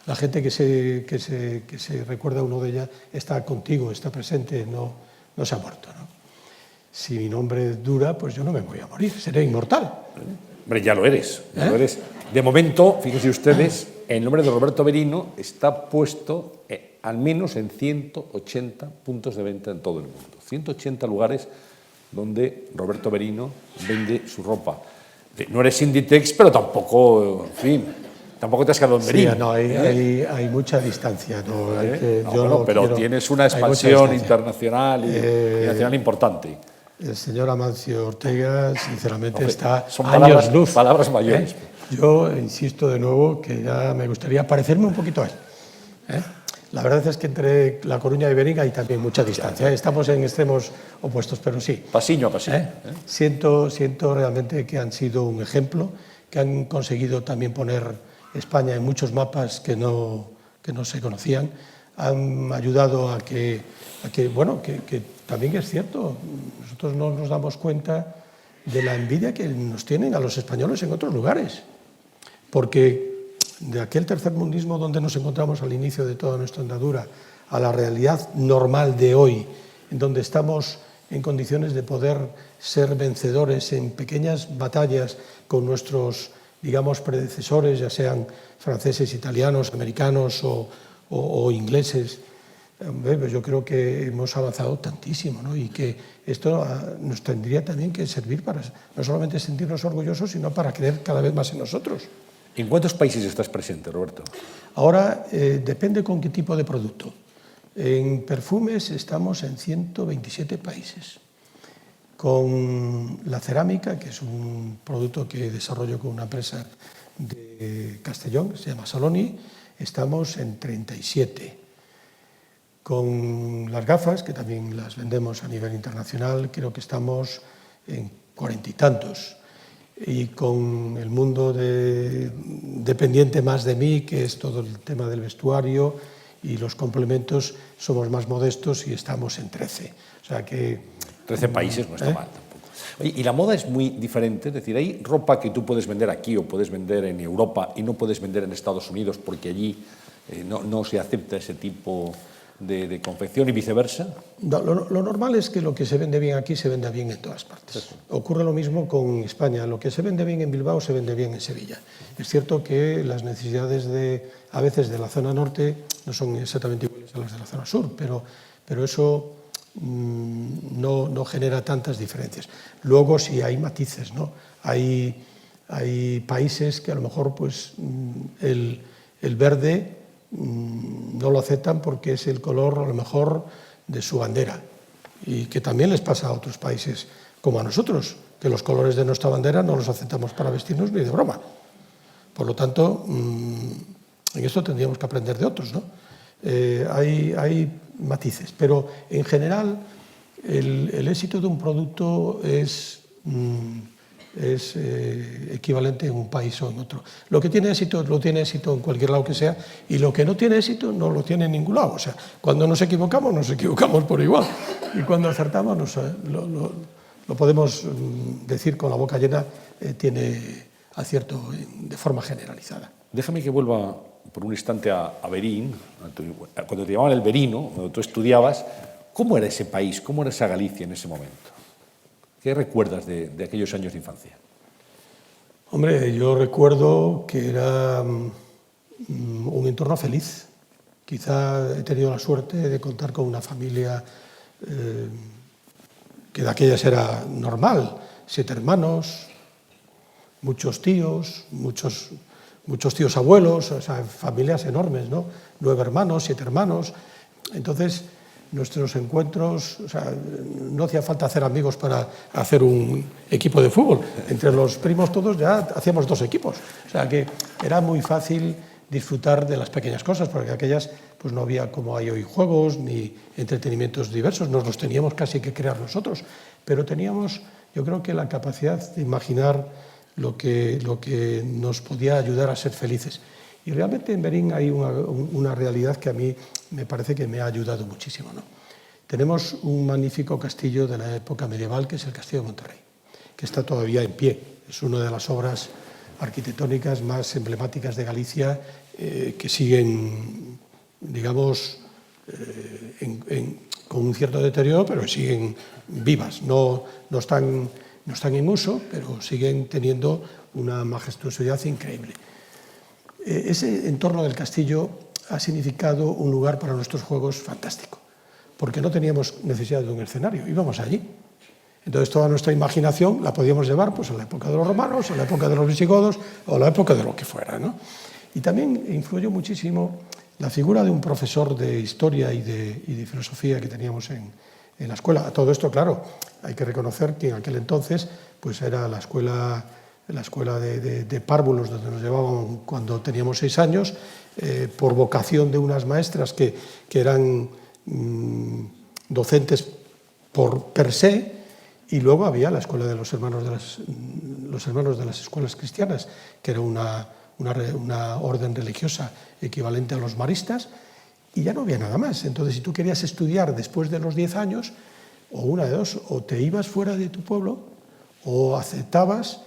La gente que se recuerda a uno de ella está contigo, está presente, no se ha muerto, ¿no? Si mi nombre dura, pues yo no me voy a morir, seré inmortal. Hombre, ya lo eres, ya lo eres. De momento, fíjense ustedes, el nombre de Roberto Verino está puesto al menos en 180 puntos de venta en todo el mundo. 180 lugares donde Roberto Verino vende su ropa. No eres Inditex, pero tampoco, en fin, tampoco te has quedado en Berín. Sí, no, hay mucha distancia. Pero tienes una expansión internacional y nacional importante. El señor Amancio Ortega, sinceramente, está son años luz. Palabras mayores. Yo insisto de nuevo que ya me gustaría parecerme un poquito a él. La verdad es que entre La Coruña y Berín hay también mucha distancia. Estamos en extremos opuestos, pero sí. Pasiño a pasiño. Siento realmente que han sido un ejemplo, que han conseguido también poner España en muchos mapas que no se conocían. Han ayudado a que también es cierto, nosotros no nos damos cuenta de la envidia que nos tienen a los españoles en otros lugares, porque de aquel tercermundismo donde nos encontramos al inicio de toda nuestra andadura a la realidad normal de hoy, en donde estamos en condiciones de poder ser vencedores en pequeñas batallas con nuestros, digamos, predecesores, ya sean franceses, italianos, americanos o ingleses. Pues yo creo que hemos avanzado tantísimo, ¿no? Y que esto nos tendría también que servir para no solamente sentirnos orgullosos, sino para creer cada vez más en nosotros. ¿En cuántos países estás presente, Roberto? Ahora depende con qué tipo de producto. En perfumes estamos en 127 países. Con la cerámica, que es un producto que desarrollo con una empresa de Castellón, que se llama Saloni, estamos en 37. Con las gafas, que también las vendemos a nivel internacional, creo que estamos en 40 y tantos. Y con el mundo dependiente más de mí, que es todo el tema del vestuario y los complementos, somos más modestos y estamos en 13. O sea que 13 países no está mal tampoco. Oye, y la moda es muy diferente, es decir, hay ropa que tú puedes vender aquí o puedes vender en Europa y no puedes vender en Estados Unidos porque allí no se acepta ese tipo de confección y viceversa. No, lo normal es que lo que se vende bien aquí se venda bien en todas partes. Sí. Ocurre lo mismo con España. Lo que se vende bien en Bilbao se vende bien en Sevilla. Es cierto que las necesidades a veces de la zona norte no son exactamente iguales a las de la zona sur, pero eso no genera tantas diferencias. Luego sí hay matices, ¿no? Hay países que a lo mejor pues, el verde no lo aceptan porque es el color a lo mejor de su bandera, y que también les pasa a otros países como a nosotros, que los colores de nuestra bandera no los aceptamos para vestirnos ni de broma. Por lo tanto, en esto tendríamos que aprender de otros, ¿no? Hay matices, pero en general el éxito de un producto es es equivalente en un país o en otro. Lo que tiene éxito en cualquier lado que sea, y lo que no tiene éxito no lo tiene en ningún lado. O sea, cuando nos equivocamos por igual, y cuando acertamos lo podemos decir con la boca llena, tiene acierto de forma generalizada. Déjame que vuelva por un instante a Berín, cuando te llamaban el Berino, cuando tú estudiabas. ¿Cómo era ese país? ¿Cómo era esa Galicia en ese momento? ¿Qué recuerdas de aquellos años de infancia? Hombre, yo recuerdo que era un entorno feliz. Quizá he tenido la suerte de contar con una familia que de aquellas era normal. 7 hermanos, muchos tíos, muchos tíos abuelos, o sea, familias enormes, ¿no? 9 hermanos, 7 hermanos. Entonces, nuestros encuentros, o sea, no hacía falta hacer amigos para hacer un equipo de fútbol. Entre los primos todos ya hacíamos 2 equipos. O sea, que era muy fácil disfrutar de las pequeñas cosas, porque aquellas pues no había como hay hoy juegos ni entretenimientos diversos, nos los teníamos casi que crear nosotros, pero teníamos, yo creo que la capacidad de imaginar lo que nos podía ayudar a ser felices. Y realmente en Berín hay una realidad que a mí me parece que me ha ayudado muchísimo, ¿no? Tenemos un magnífico castillo de la época medieval, que es el Castillo de Monterrey, que está todavía en pie. Es una de las obras arquitectónicas más emblemáticas de Galicia, que siguen, digamos, con un cierto deterioro, pero siguen vivas. No están en uso, pero siguen teniendo una majestuosidad increíble. Ese entorno del castillo ha significado un lugar para nuestros juegos fantástico, porque no teníamos necesidad de un escenario, íbamos allí. Entonces toda nuestra imaginación la podíamos llevar pues, a la época de los romanos, a la época de los visigodos o a la época de lo que fuera, ¿no? Y también influyó muchísimo la figura de un profesor de historia y de filosofía que teníamos en la escuela. A todo esto, claro, hay que reconocer que en aquel entonces pues, era la escuela de párvulos donde nos llevaban cuando teníamos 6 años, por vocación de unas maestras que eran docentes per se, y luego había la escuela de los hermanos de las escuelas cristianas, que era una orden religiosa equivalente a los maristas, y ya no había nada más. Entonces, si tú querías estudiar después de los 10 años, o una de dos, o te ibas fuera de tu pueblo, o aceptabas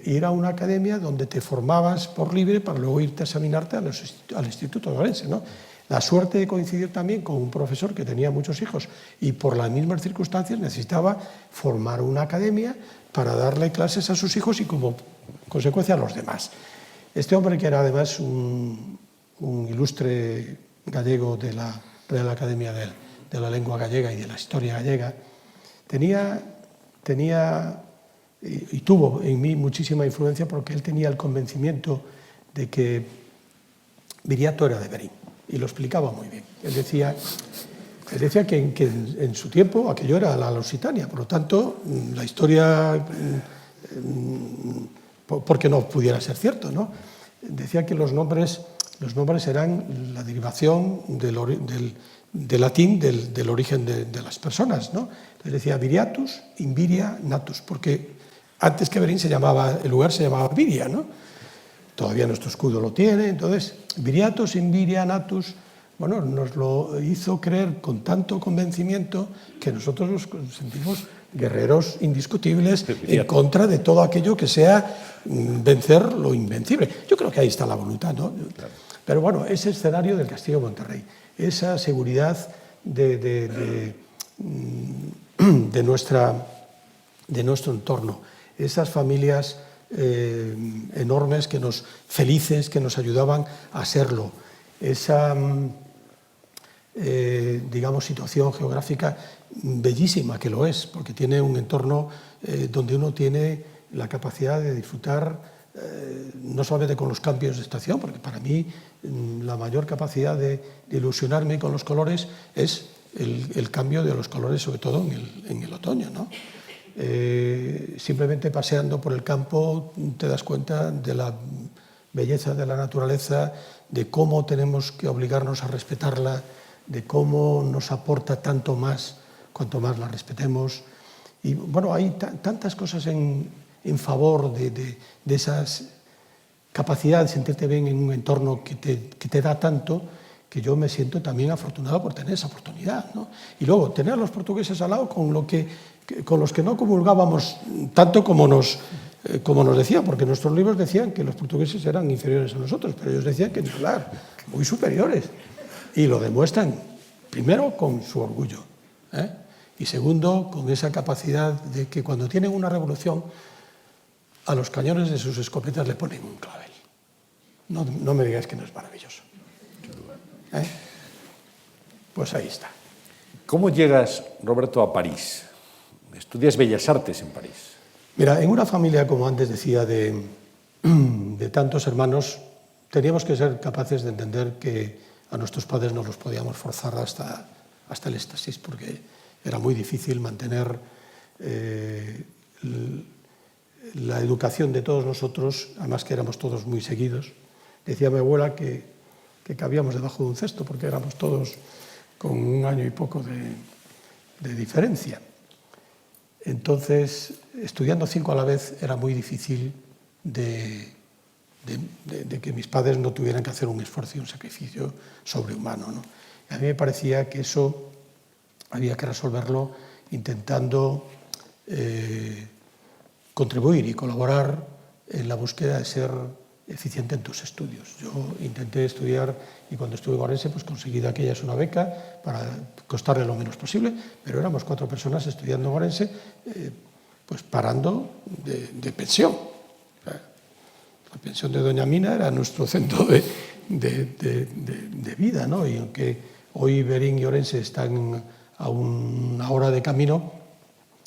ir a una academia donde te formabas por libre para luego irte a examinarte al Instituto de Orense, ¿no? La suerte de coincidir también con un profesor que tenía muchos hijos y por las mismas circunstancias necesitaba formar una academia para darle clases a sus hijos y como consecuencia a los demás. Este hombre, que era además un ilustre gallego de la Real Academia de la Lengua Gallega y de la Historia Gallega, tenía y tuvo en mí muchísima influencia porque él tenía el convencimiento de que Viriato era de Berín y lo explicaba muy bien. Él decía que en su tiempo aquello era la Lusitania, por lo tanto la historia, porque no pudiera ser cierto, ¿no? Decía que los nombres eran la derivación del latín del origen de las personas, ¿no? Entonces decía Viriatus, Inviria, Natus, porque antes que Berín el lugar se llamaba Viria, ¿no? Todavía nuestro escudo lo tiene. Entonces, Viriatus, Inviria, Natus, bueno, nos lo hizo creer con tanto convencimiento que nosotros nos sentimos guerreros indiscutibles en contra de todo aquello que sea vencer lo invencible. Yo creo que ahí está la voluntad, ¿no? Claro. Pero bueno, ese escenario del Castillo de Monterrey, esa seguridad de nuestro entorno, esas familias enormes felices que nos ayudaban a serlo, esa digamos situación geográfica bellísima que lo es, porque tiene un entorno donde uno tiene la capacidad de disfrutar no solamente con los cambios de estación, porque para mí la mayor capacidad de ilusionarme con los colores es el cambio de los colores, sobre todo en el otoño, ¿no? Simplemente paseando por el campo te das cuenta de la belleza de la naturaleza, de cómo tenemos que obligarnos a respetarla, de cómo nos aporta tanto más cuanto más la respetemos. Y bueno, hay tantas cosas en en favor de esas capacidad de sentirte bien en un entorno que te da tanto, que yo me siento también afortunado por tener esa oportunidad, ¿no? Y luego, tener a los portugueses al lado con los que no comulgábamos tanto como nos decían, porque nuestros libros decían que los portugueses eran inferiores a nosotros, pero ellos decían que, claro, muy superiores. Y lo demuestran, primero, con su orgullo, ¿eh? Y segundo, con esa capacidad de que cuando tienen una revolución, a los cañones de sus escopetas le ponen un clavel. No me digáis que no es maravilloso. ¿Eh? Pues ahí está. ¿Cómo llegas, Roberto, a París? Estudias Bellas Artes en París. Mira, en una familia, como antes decía, de tantos hermanos, teníamos que ser capaces de entender que a nuestros padres no los podíamos forzar hasta el éxtasis, porque era muy difícil mantener la educación de todos nosotros, además que éramos todos muy seguidos. Decía mi abuela que cabíamos debajo de un cesto, porque éramos todos con 1 año y poco de diferencia. Entonces, estudiando 5 a la vez era muy difícil de que mis padres no tuvieran que hacer un esfuerzo y un sacrificio sobrehumano, ¿no? Y a mí me parecía que eso había que resolverlo intentando contribuir y colaborar en la búsqueda de ser eficiente en tus estudios. Yo intenté estudiar y cuando estuve en Orense pues conseguí de aquellas una beca para costarle lo menos posible, pero éramos 4 personas estudiando en Orense pues parando de pensión. La pensión de Doña Mina era nuestro centro de vida, ¿no? Y aunque hoy Berín y Orense están a 1 hora de camino,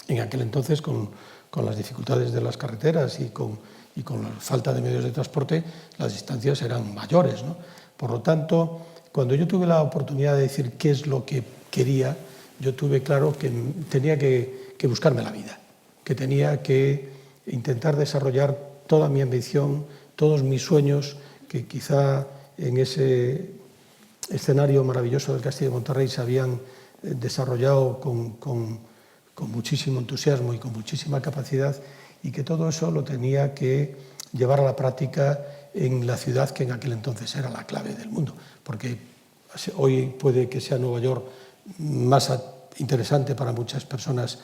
en aquel entonces con las dificultades de las carreteras y con la falta de medios de transporte, las distancias eran mayores, ¿no? Por lo tanto, cuando yo tuve la oportunidad de decir qué es lo que quería, yo tuve claro que tenía que buscarme la vida, que tenía que intentar desarrollar toda mi ambición, todos mis sueños, que quizá en ese escenario maravilloso del Castillo de Monterrey se habían desarrollado con muchísimo entusiasmo y con muchísima capacidad, y que todo eso lo tenía que llevar a la práctica en la ciudad que en aquel entonces era la clave del mundo, porque hoy puede que sea Nueva York más interesante para muchas personas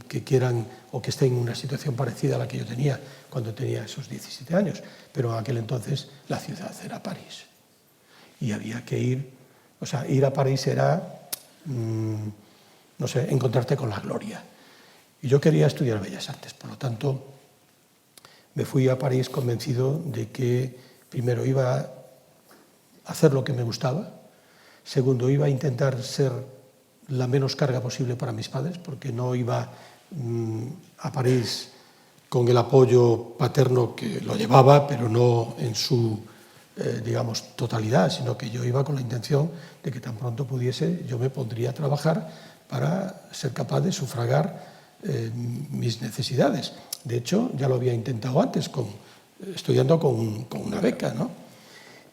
que quieran o que estén en una situación parecida a la que yo tenía cuando tenía esos 17 años, pero en aquel entonces la ciudad era París y había que ir a París era, no sé, encontrarte con la gloria. Y yo quería estudiar Bellas Artes, por lo tanto, me fui a París convencido de que, primero, iba a hacer lo que me gustaba, segundo, iba a intentar ser la menos carga posible para mis padres, porque no iba a París con el apoyo paterno que lo llevaba, pero no en su, digamos, totalidad, sino que yo iba con la intención de que tan pronto pudiese, yo me pondría a trabajar para ser capaz de sufragar mis necesidades. De hecho, ya lo había intentado antes, estudiando con una beca, ¿no?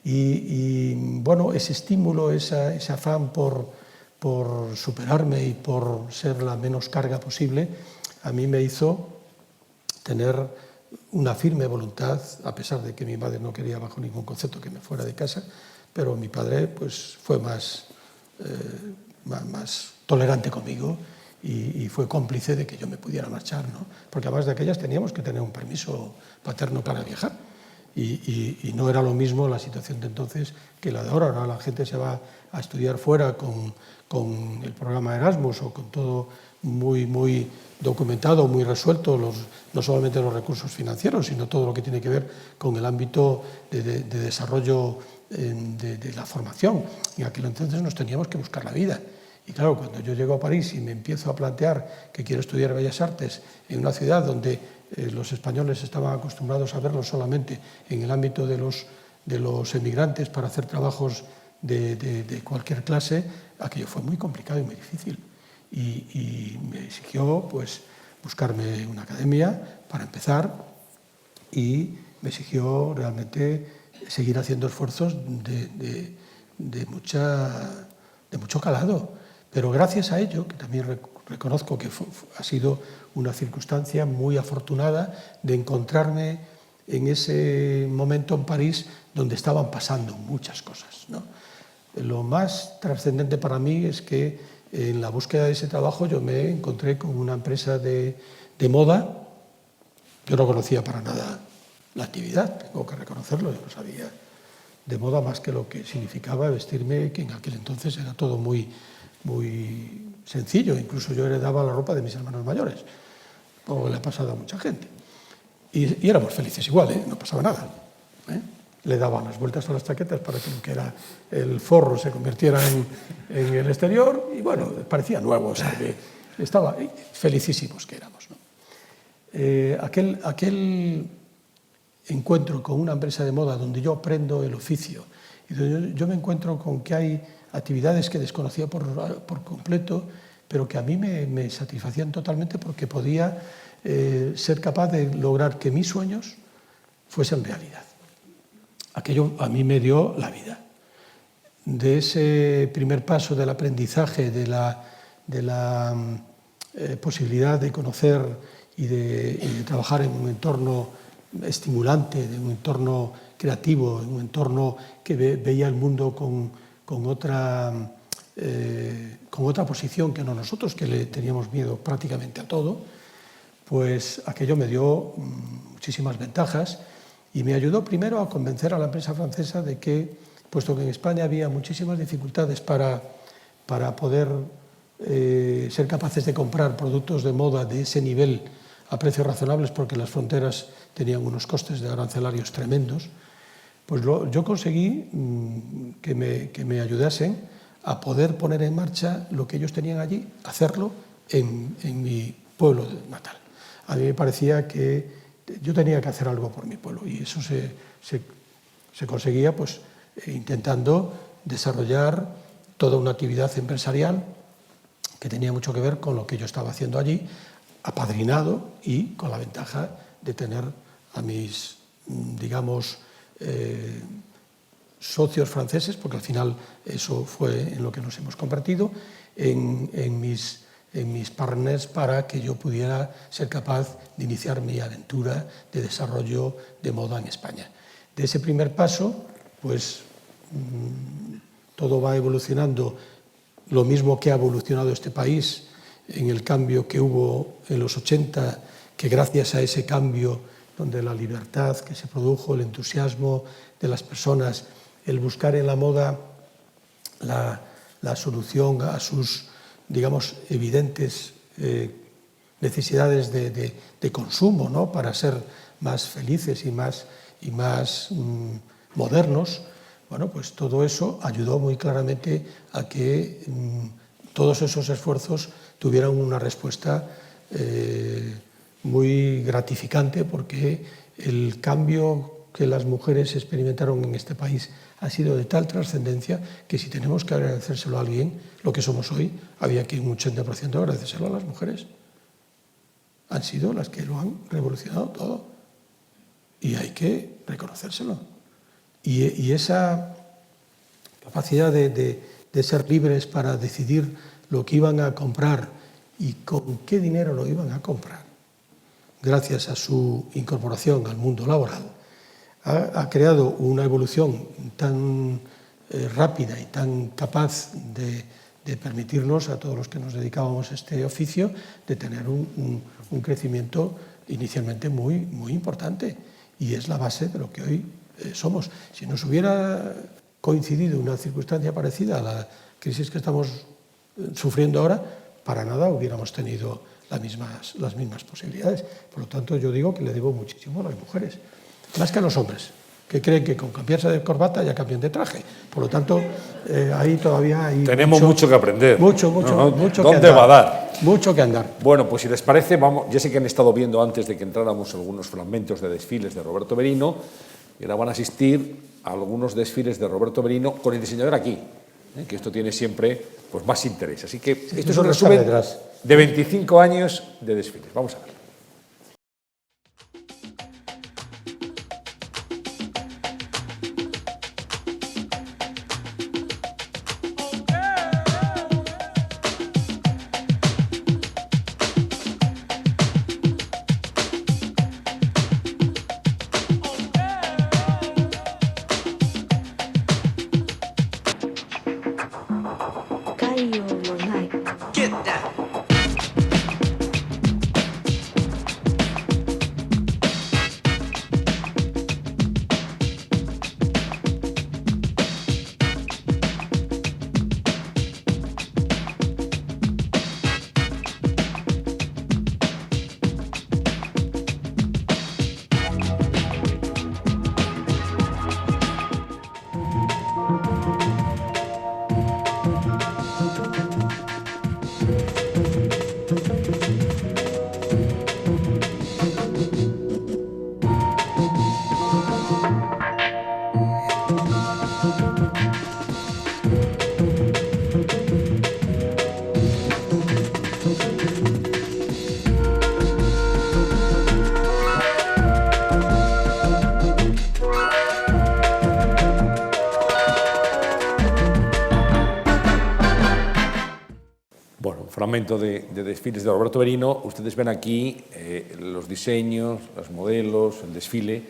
Y bueno, ese estímulo, ese afán por superarme y por ser la menos carga posible, a mí me hizo tener una firme voluntad, a pesar de que mi madre no quería bajo ningún concepto que me fuera de casa, pero mi padre pues, fue más tolerante conmigo y fue cómplice de que yo me pudiera marchar, ¿no? Porque además de aquellas teníamos que tener un permiso paterno para viajar y no era lo mismo la situación de entonces que la de ahora. Ahora la gente se va a estudiar fuera con el programa Erasmus o con todo muy documentado, muy resuelto, no solamente los recursos financieros, sino todo lo que tiene que ver con el ámbito de desarrollo de la formación. En aquel entonces nos teníamos que buscar la vida. Y claro, cuando yo llego a París y me empiezo a plantear que quiero estudiar Bellas Artes en una ciudad donde los españoles estaban acostumbrados a verlo solamente en el ámbito de los emigrantes para hacer trabajos de cualquier clase, aquello fue muy complicado y muy difícil. Y me exigió pues, buscarme una academia para empezar y me exigió realmente seguir haciendo esfuerzos de mucho calado. Pero gracias a ello, que también reconozco que ha sido una circunstancia muy afortunada de encontrarme en ese momento en París donde estaban pasando muchas cosas, ¿no? Lo más trascendente para mí es que en la búsqueda de ese trabajo yo me encontré con una empresa de moda. Yo no conocía para nada la actividad, tengo que reconocerlo, yo no sabía de moda más que lo que significaba vestirme, que en aquel entonces era todo muy sencillo, incluso yo heredaba la ropa de mis hermanos mayores, como le ha pasado a mucha gente. Y éramos felices igual, no pasaba nada. Le daban las vueltas a las chaquetas para que lo que era el forro se convirtiera en el exterior y bueno, parecía nuevo, o sea, que estaba felicísimos que éramos, ¿no? Aquel encuentro con una empresa de moda donde yo aprendo el oficio y donde yo me encuentro con que hay actividades que desconocía por completo, pero que a mí me satisfacían totalmente porque podía ser capaz de lograr que mis sueños fuesen realidad. Aquello a mí me dio la vida. De ese primer paso del aprendizaje, de la posibilidad de conocer y de trabajar en un entorno estimulante, de un entorno creativo, en un entorno que veía el mundo con otra posición que no nosotros, que le teníamos miedo prácticamente a todo, pues aquello me dio muchísimas ventajas y me ayudó primero a convencer a la empresa francesa de que, puesto que en España había muchísimas dificultades para poder ser capaces de comprar productos de moda de ese nivel a precios razonables, porque las fronteras tenían unos costes de arancelarios tremendos, pues yo conseguí que me ayudasen a poder poner en marcha lo que ellos tenían allí, hacerlo en mi pueblo natal. A mí me parecía que yo tenía que hacer algo por mi pueblo y eso se conseguía pues, intentando desarrollar toda una actividad empresarial que tenía mucho que ver con lo que yo estaba haciendo allí, apadrinado y con la ventaja de tener a mis, digamos, socios franceses, porque al final eso fue en lo que nos hemos convertido, en mis partners para que yo pudiera ser capaz de iniciar mi aventura de desarrollo de moda en España. De ese primer paso, pues todo va evolucionando, lo mismo que ha evolucionado este país en el cambio que hubo en los 80, que gracias a ese cambio donde la libertad que se produjo, el entusiasmo de las personas, el buscar en la moda la solución a sus, digamos, evidentes necesidades de consumo, ¿no? Para ser más felices y más modernos, bueno, pues todo eso ayudó muy claramente a que todos esos esfuerzos tuvieran una respuesta muy gratificante, porque el cambio que las mujeres experimentaron en este país ha sido de tal trascendencia que si tenemos que agradecérselo a alguien, lo que somos hoy, había que un 80% agradecérselo a las mujeres. Han sido las que lo han revolucionado todo y hay que reconocérselo. Y esa capacidad de ser libres para decidir lo que iban a comprar y con qué dinero lo iban a comprar, gracias a su incorporación al mundo laboral, ha creado una evolución tan rápida y tan capaz de permitirnos a todos los que nos dedicábamos a este oficio de tener un crecimiento inicialmente muy importante, y es la base de lo que hoy somos. Si nos hubiera coincidido una circunstancia parecida a la crisis que estamos sufriendo ahora, para nada hubiéramos tenido las mismas posibilidades. Por lo tanto, yo digo que le debo muchísimo a las mujeres, más que a los hombres, que creen que con cambiarse de corbata ya cambian de traje. Por lo tanto, ahí todavía hay... Tenemos mucho que aprender. Mucho ¿Dónde va a dar? Mucho que andar. Bueno, pues si les parece, vamos. Ya sé que han estado viendo antes de que entráramos algunos fragmentos de desfiles de Roberto Merino, y ahora van a asistir a algunos desfiles de Roberto Merino con el diseñador aquí, que esto tiene siempre pues, más interés. Así que sí, esto es un resumen de 25 años de desfiles. Vamos a ver. fragmento de desfiles de Roberto Merino. Ustedes ven aquí los diseños, los modelos, el desfile,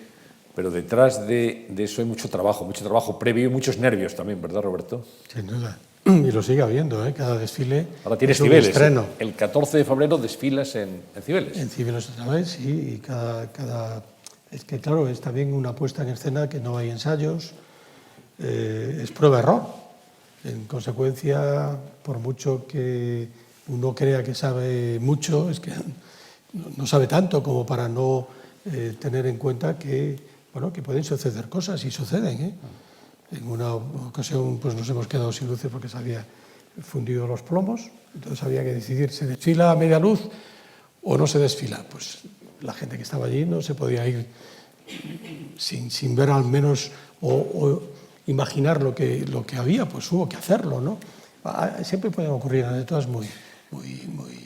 pero detrás de eso hay mucho trabajo previo y muchos nervios también, ¿verdad, Roberto? Sin duda. Y lo sigue habiendo, ¿eh? Cada desfile ahora tienes es un Cibeles, estreno. El 14 de febrero desfilas en Cibeles. En Cibeles otra vez, sí, y es que claro, es también una puesta en escena que no hay ensayos, es prueba-error. En consecuencia, por mucho que uno crea que sabe mucho, es que no sabe tanto como para no tener en cuenta que, bueno, que pueden suceder cosas, y suceden, ¿eh? En una ocasión pues nos hemos quedado sin luces porque se había fundido los plomos, entonces había que decidir, ¿se desfila a media luz o no se desfila? Pues la gente que estaba allí no se podía ir sin ver al menos o imaginar lo que había, pues hubo que hacerlo, ¿no? Siempre pueden ocurrir anécdotas muy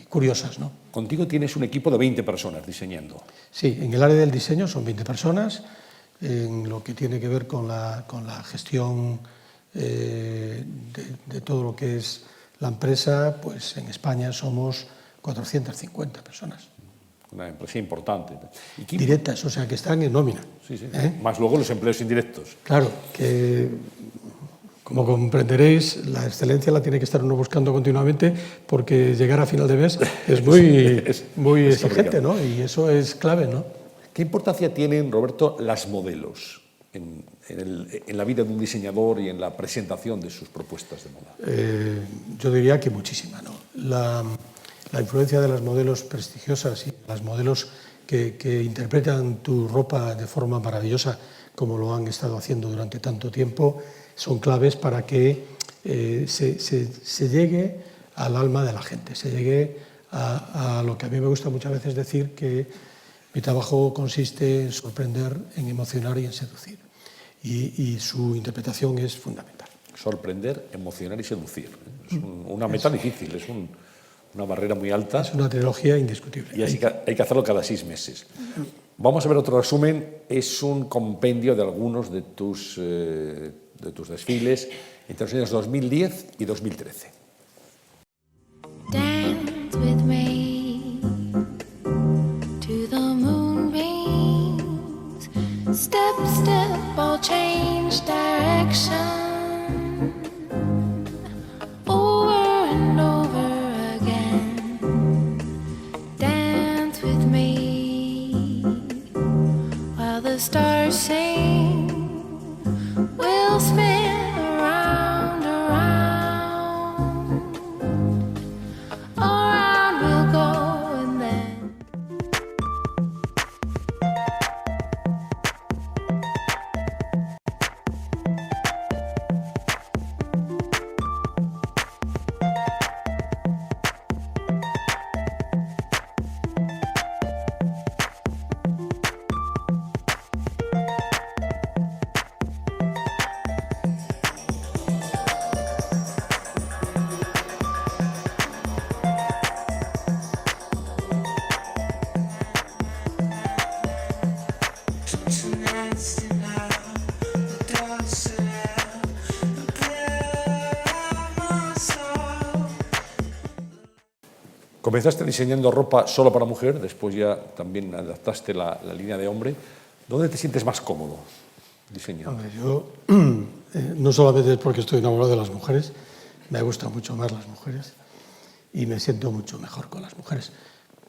curiosas, ¿no? Contigo tienes un equipo de 20 personas diseñando. Sí, en el área del diseño son 20 personas, en lo que tiene que ver con la gestión de todo lo que es la empresa, pues en España somos 450 personas. Una empresa importante. Directas, o sea, que están en nómina. Sí, sí. Más luego los empleos indirectos. Claro, que como comprenderéis, la excelencia la tiene que estar uno buscando continuamente, porque llegar a final de mes es muy exigente, ¿no? Y eso es clave, ¿no? ¿Qué importancia tienen, Roberto, las modelos en la vida de un diseñador y en la presentación de sus propuestas de moda? Yo diría que muchísima, ¿no? La influencia de las modelos prestigiosas y las modelos que interpretan tu ropa de forma maravillosa, como lo han estado haciendo durante tanto tiempo, son claves para que se llegue al alma de la gente, se llegue a lo que a mí me gusta muchas veces decir, que mi trabajo consiste en sorprender, en emocionar y en seducir. Y su interpretación es fundamental. Sorprender, emocionar y seducir. Es una meta difícil, es una barrera muy alta. Es una trilogía indiscutible. Y así que hay que hacerlo cada 6 meses. Vamos a ver otro resumen. Es un compendio de algunos de tus desfiles entre los años 2010 y 2013. Dance with me to the moonbeams. Step, step, I'll change direction. Over and over again. Dance with me while the stars sing. We'll spin around, around. Around we'll go and then Comenzaste diseñando ropa solo para mujer, después ya también adaptaste la línea de hombre. ¿Dónde te sientes más cómodo diseñando? Hombre, yo no solamente es porque estoy enamorado de las mujeres, me gustan mucho más las mujeres y me siento mucho mejor con las mujeres.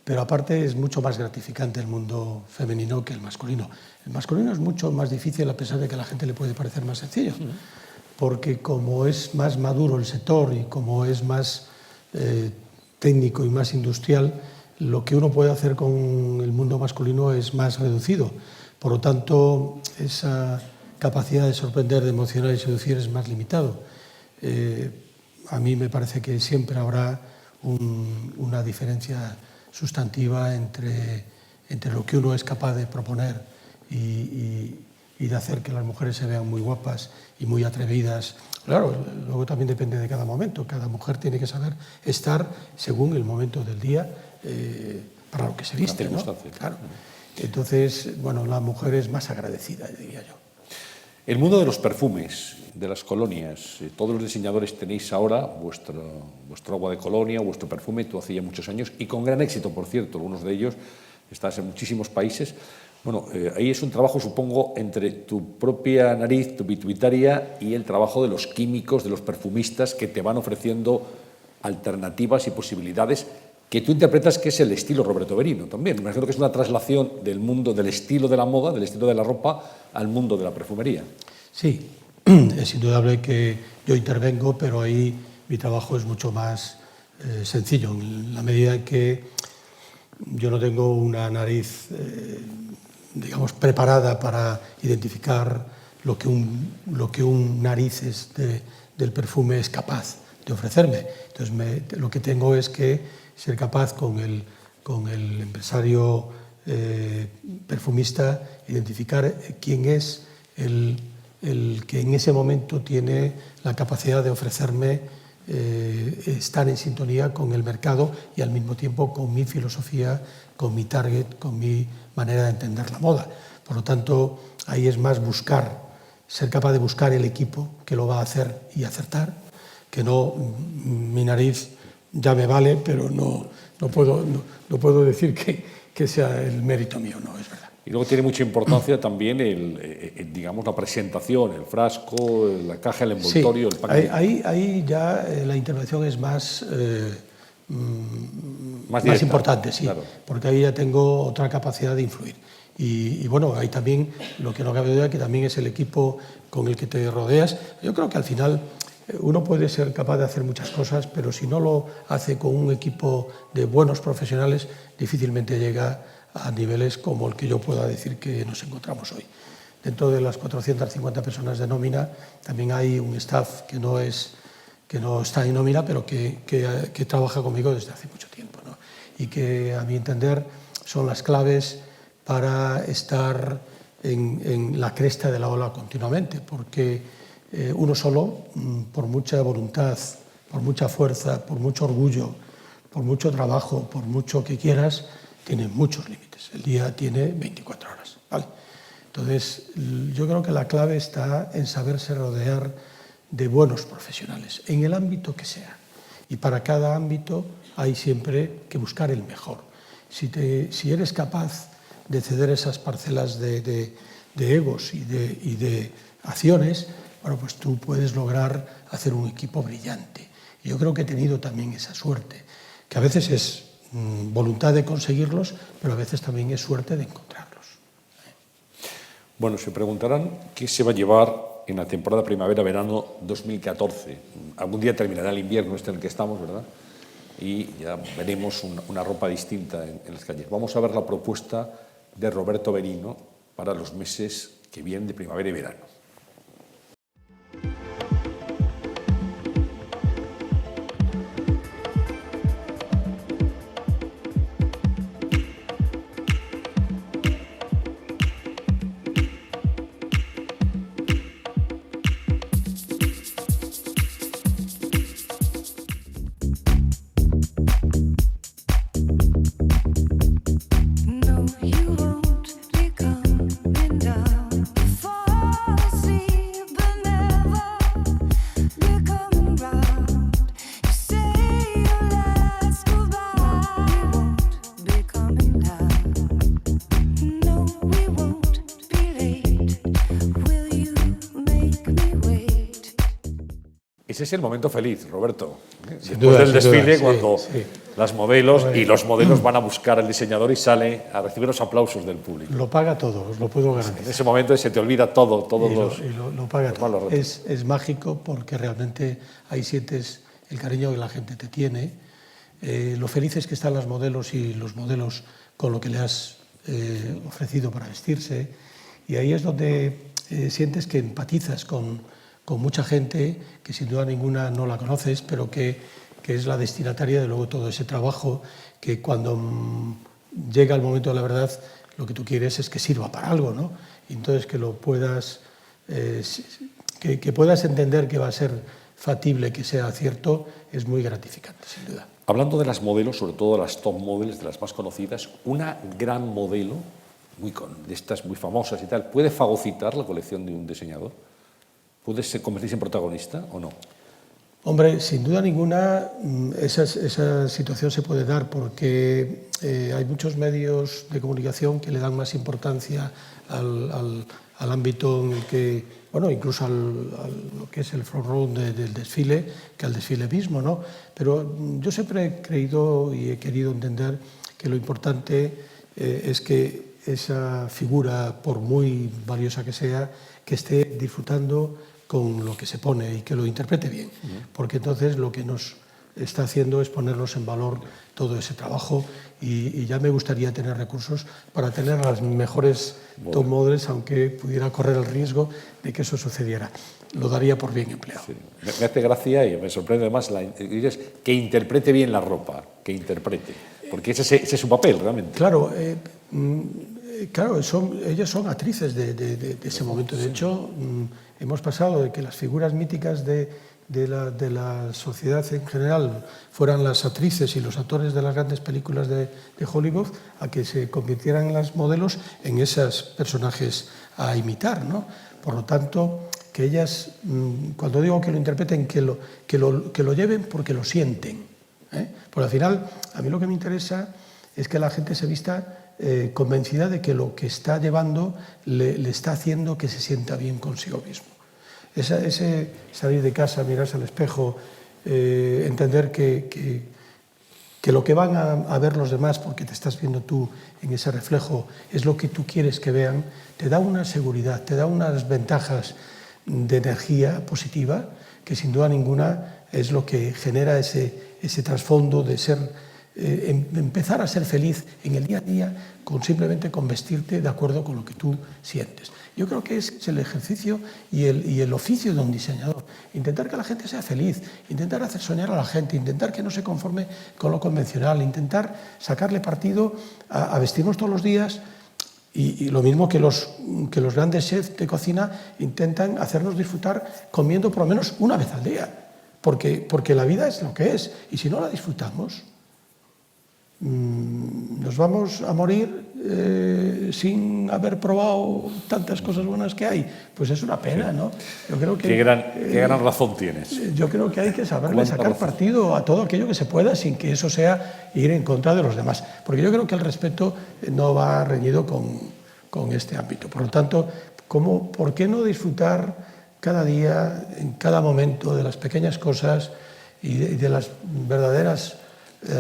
Pero aparte es mucho más gratificante el mundo femenino que el masculino. El masculino es mucho más difícil, a pesar de que a la gente le puede parecer más sencillo, porque como es más maduro el sector y como es más técnico y más industrial, lo que uno puede hacer con el mundo masculino es más reducido. Por lo tanto, esa capacidad de sorprender, de emocionar y seducir es más limitado. A mí me parece que siempre habrá una diferencia sustantiva entre lo que uno es capaz de proponer y de hacer que las mujeres se vean muy guapas y muy atrevidas. Claro, luego también depende de cada momento. Cada mujer tiene que saber estar según el momento del día para lo que se viste, ¿no? Claro. Entonces, bueno, la mujer es más agradecida, diría yo. El mundo de los perfumes, de las colonias, todos los diseñadores tenéis ahora vuestro agua de colonia, vuestro perfume, tú hace ya muchos años, y con gran éxito, por cierto, algunos de ellos, estás en muchísimos países. Bueno, ahí es un trabajo, supongo, entre tu propia nariz, tu pituitaria, y el trabajo de los químicos, de los perfumistas, que te van ofreciendo alternativas y posibilidades que tú interpretas que es el estilo Roberto Berino también. Me imagino que es una traslación del mundo, del estilo de la moda, del estilo de la ropa, al mundo de la perfumería. Sí, es indudable que yo intervengo, pero ahí mi trabajo es mucho más sencillo, en la medida en que yo no tengo una nariz, digamos, preparada para identificar lo que un narices del perfume es capaz de ofrecerme. Entonces, lo que tengo es que ser capaz con el empresario perfumista identificar quién es el que en ese momento tiene la capacidad de ofrecerme estar en sintonía con el mercado y al mismo tiempo con mi filosofía, con mi target, con mi manera de entender la moda. Por lo tanto, ahí es más ser capaz de buscar el equipo que lo va a hacer y acertar, que no mi nariz ya me vale, pero no puedo decir que sea el mérito mío, no, es verdad. Y luego tiene mucha importancia también digamos, la presentación, el frasco, la caja, el envoltorio, sí, el paquete. Ahí ya la intervención es más directa, importante, sí, claro. Porque ahí ya tengo otra capacidad de influir. Y bueno, ahí también, lo que no cabe duda, que también es el equipo con el que te rodeas. Yo creo que al final uno puede ser capaz de hacer muchas cosas, pero si no lo hace con un equipo de buenos profesionales, difícilmente llega a niveles como el que yo pueda decir que nos encontramos hoy. Dentro de las 450 personas de nómina, también hay un staff que no está en nómina, pero que trabaja conmigo desde hace mucho tiempo, ¿no? Y que, a mi entender, son las claves para estar en la cresta de la ola continuamente, porque uno solo, por mucha voluntad, por mucha fuerza, por mucho orgullo, por mucho trabajo, por mucho que quieras, tiene muchos límites. El día tiene 24 horas, ¿vale? Entonces, yo creo que la clave está en saberse rodear de buenos profesionales, en el ámbito que sea. Y para cada ámbito hay siempre que buscar el mejor. Si eres capaz de ceder esas parcelas de egos y de acciones, bueno, pues tú puedes lograr hacer un equipo brillante. Y yo creo que he tenido también esa suerte, que a veces es voluntad de conseguirlos, pero a veces también es suerte de encontrarlos. Bueno, se preguntarán qué se va a llevar en la temporada primavera-verano 2014. Algún día terminará el invierno en el que estamos, ¿verdad? Y ya veremos una ropa distinta en las calles. Vamos a ver la propuesta de Roberto Berino para los meses que vienen de primavera y verano. Ese es el momento feliz, Roberto. Después del desfile, cuando las modelos y los modelos van a buscar al diseñador y salen a recibir los aplausos del público. Lo paga todo, os lo puedo garantizar. En ese momento se te olvida todo, lo paga todo. Es mágico porque realmente ahí sientes el cariño que la gente te tiene, lo felices que están las modelos y los modelos con lo que le has ofrecido para vestirse, y ahí es donde sientes que empatizas con mucha gente que sin duda ninguna no la conoces, pero que es la destinataria de luego todo ese trabajo, que cuando llega el momento de la verdad lo que tú quieres es que sirva para algo, ¿no? Y entonces que lo puedas, que puedas entender que va a ser factible, que sea cierto, es muy gratificante, sin duda. Hablando de las modelos, sobre todo de las top models, de las más conocidas, una gran modelo de estas muy famosas y tal, ¿puede fagocitar la colección de un diseñador? ¿Puede convertirse en protagonista o no? Hombre, sin duda ninguna esa situación se puede dar porque hay muchos medios de comunicación que le dan más importancia al ámbito en el que, bueno, incluso a lo que es el front row del desfile que al desfile mismo, ¿no? Pero yo siempre he creído y he querido entender que lo importante es que esa figura, por muy valiosa que sea, que esté disfrutando con lo que se pone y que lo interprete bien, porque entonces lo que nos está haciendo es ponernos en valor todo ese trabajo y ya me gustaría tener recursos para tener las mejores top models, aunque pudiera correr el riesgo de que eso sucediera. Lo daría por bien empleado. Sí. Me hace gracia y me sorprende además que interprete bien la ropa, que interprete, porque ese es su papel realmente. Claro, claro, ellas son actrices de ese momento. De hecho, hemos pasado de que las figuras míticas de la sociedad en general fueran las actrices y los actores de las grandes películas de Hollywood a que se convirtieran las modelos en esos personajes a imitar, ¿no? Por lo tanto, que ellas, cuando digo que lo interpreten, que lo lleven porque lo sienten, ¿eh? Porque al final, a mí lo que me interesa es que la gente se vista convencida de que lo que está llevando le está haciendo que se sienta bien consigo mismo. Ese salir de casa, mirarse al espejo, entender que lo que van a ver los demás, porque te estás viendo tú en ese reflejo, es lo que tú quieres que vean, te da una seguridad, te da unas ventajas de energía positiva que sin duda ninguna es lo que genera ese trasfondo de empezar a ser feliz en el día a día simplemente con vestirte de acuerdo con lo que tú sientes. Yo creo que es el ejercicio y el oficio de un diseñador. Intentar que la gente sea feliz, intentar hacer soñar a la gente, intentar que no se conforme con lo convencional, intentar sacarle partido a vestirnos todos los días y lo mismo que los grandes chefs de cocina intentan hacernos disfrutar comiendo por lo menos una vez al día, porque la vida es lo que es y si no la disfrutamos nos vamos a morir sin haber probado tantas cosas buenas que hay. Pues es una pena, ¿no? Yo creo que, qué gran razón tienes. Yo creo que hay que saberle sacar partido a todo aquello que se pueda sin que eso sea ir en contra de los demás. Porque yo creo que el respeto no va reñido con este ámbito. Por lo tanto, ¿por qué no disfrutar cada día, en cada momento, de las pequeñas cosas y de las verdaderas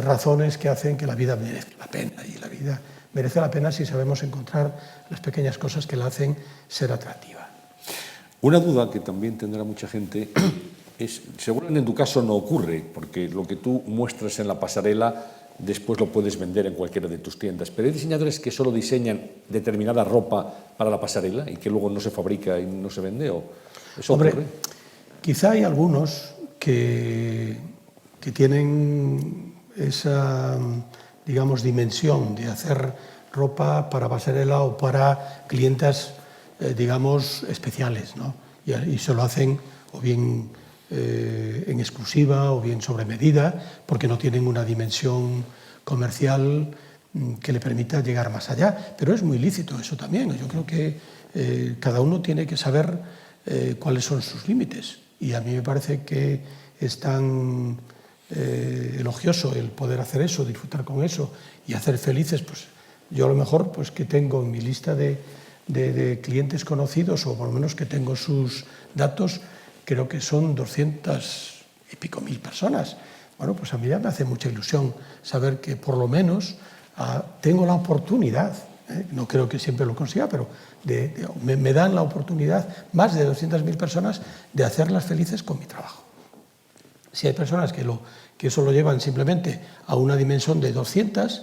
razones que hacen que la vida merezca la pena? Y la vida merece la pena si sabemos encontrar las pequeñas cosas que la hacen ser atractiva. Una duda que también tendrá mucha gente es, seguramente en tu caso no ocurre, porque lo que tú muestras en la pasarela después lo puedes vender en cualquiera de tus tiendas, pero hay diseñadores que solo diseñan determinada ropa para la pasarela y que luego no se fabrica y no se vende, ¿o eso ocurre? Hombre, quizá hay algunos que tienen esa, digamos, dimensión de hacer ropa para pasarela o para clientas, digamos, especiales, ¿no? Y se lo hacen o bien en exclusiva o bien sobre medida, porque no tienen una dimensión comercial que le permita llegar más allá. Pero es muy lícito eso también. Yo creo que cada uno tiene que saber cuáles son sus límites. Y a mí me parece que es tan elogioso el poder hacer eso, disfrutar con eso y hacer felices, pues yo a lo mejor pues que tengo en mi lista de clientes conocidos, o por lo menos que tengo sus datos, creo que son 200 y pico mil personas. Bueno, pues a mí ya me hace mucha ilusión saber que por lo menos tengo la oportunidad, no creo que siempre lo consiga, pero me dan la oportunidad, más de 200.000 personas, de hacerlas felices con mi trabajo. Si hay personas que eso lo llevan simplemente a una dimensión de 200,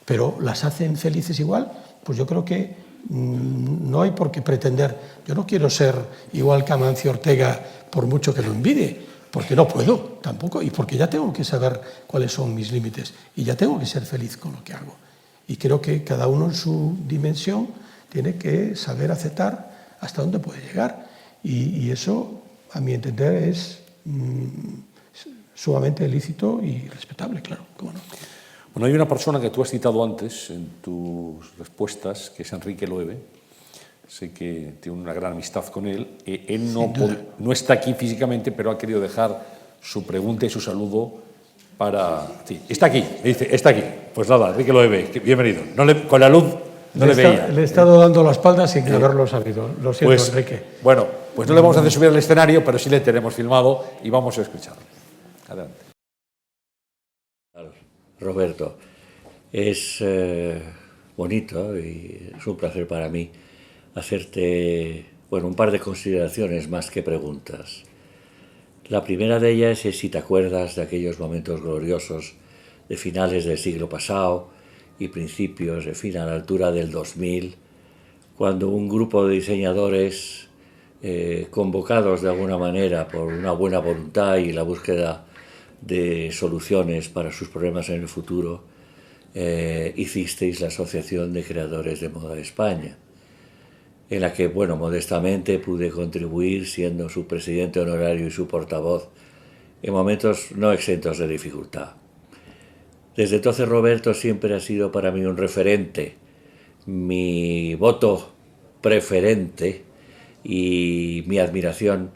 pero las hacen felices igual, pues yo creo que no hay por qué pretender. Yo no quiero ser igual que Amancio Ortega por mucho que lo envidie, porque no puedo tampoco, y porque ya tengo que saber cuáles son mis límites y ya tengo que ser feliz con lo que hago. Y creo que cada uno en su dimensión tiene que saber aceptar hasta dónde puede llegar. Y eso, a mi entender, es sumamente lícito y respetable, claro, cómo no. Bueno, hay una persona que tú has citado antes en tus respuestas, que es Enrique Loewe. Sé que tiene una gran amistad con él. Él no está aquí físicamente, pero ha querido dejar su pregunta y su saludo para... Sí, está aquí, me dice, está aquí. Pues nada, Enrique Loewe, bienvenido. Con la luz no le veía. Le he estado dando la espalda sin haberlo sabido. Lo siento, pues, Enrique. Bueno, pues no le vamos a hacer subir al escenario, pero sí le tenemos filmado y vamos a escucharlo. Adelante. Roberto, es bonito y es un placer para mí hacerte un par de consideraciones más que preguntas. La primera de ellas es si te acuerdas de aquellos momentos gloriosos de finales del siglo pasado y principios, en fin, a la altura del 2000, cuando un grupo de diseñadores convocados de alguna manera por una buena voluntad y la búsqueda de soluciones para sus problemas en el futuro, hicisteis la Asociación de Creadores de Moda de España, en la que, modestamente pude contribuir siendo su presidente honorario y su portavoz en momentos no exentos de dificultad. Desde entonces, Roberto siempre ha sido para mí un referente, mi voto preferente y mi admiración,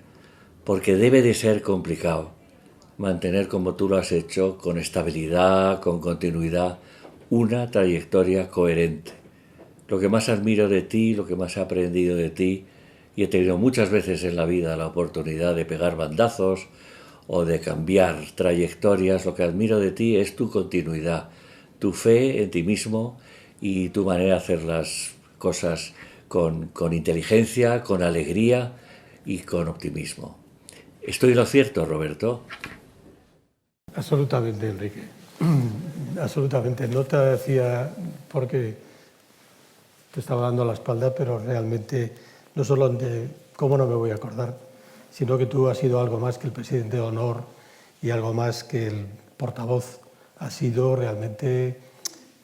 porque debe de ser complicado mantener, como tú lo has hecho, con estabilidad, con continuidad, una trayectoria coherente. Lo que más admiro de ti, lo que más he aprendido de ti, y he tenido muchas veces en la vida la oportunidad de pegar bandazos o de cambiar trayectorias, lo que admiro de ti es tu continuidad, tu fe en ti mismo y tu manera de hacer las cosas con inteligencia, con alegría y con optimismo. ¿Estoy en lo cierto, Roberto? Absolutamente, Enrique. Absolutamente. No te decía porque te estaba dando la espalda, pero realmente no solo de cómo no me voy a acordar, sino que tú has sido algo más que el presidente de honor y algo más que el portavoz. Has sido realmente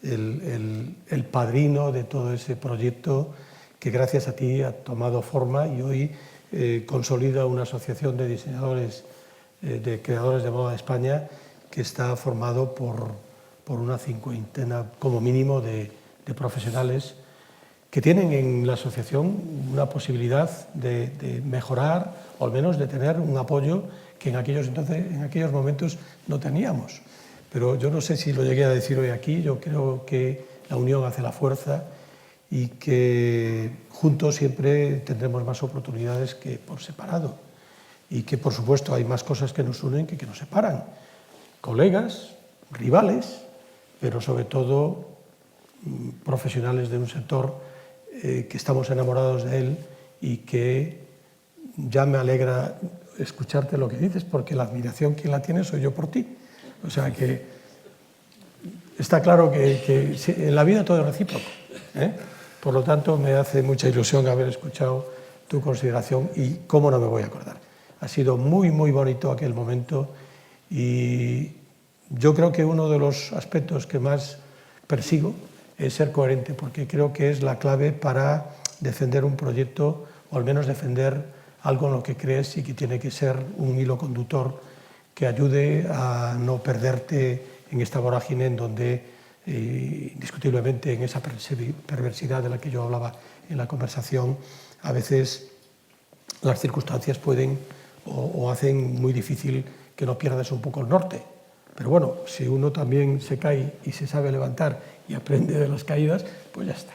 el padrino de todo ese proyecto que gracias a ti ha tomado forma y hoy consolida una asociación de diseñadores, de creadores de moda de España, que está formado por una cincuentena como mínimo de profesionales que tienen en la asociación una posibilidad de mejorar o al menos de tener un apoyo que en aquellos momentos no teníamos. Pero yo no sé si lo llegué a decir hoy aquí, yo creo que la unión hace la fuerza y que juntos siempre tendremos más oportunidades que por separado. Y que, por supuesto, hay más cosas que nos unen que nos separan. Colegas, rivales, pero sobre todo profesionales de un sector que estamos enamorados de él y que ya me alegra escucharte lo que dices, porque la admiración que la tienes soy yo por ti. O sea que está claro que en la vida todo es recíproco, ¿eh? Por lo tanto, me hace mucha ilusión haber escuchado tu consideración y cómo no me voy a acordar. Ha sido muy, muy bonito aquel momento y yo creo que uno de los aspectos que más persigo es ser coherente, porque creo que es la clave para defender un proyecto o al menos defender algo en lo que crees y que tiene que ser un hilo conductor que ayude a no perderte en esta vorágine en donde indiscutiblemente en esa perversidad de la que yo hablaba en la conversación, a veces las circunstancias pueden o hacen muy difícil que no pierdas un poco el norte. Pero bueno, si uno también se cae y se sabe levantar y aprende de las caídas, pues ya está.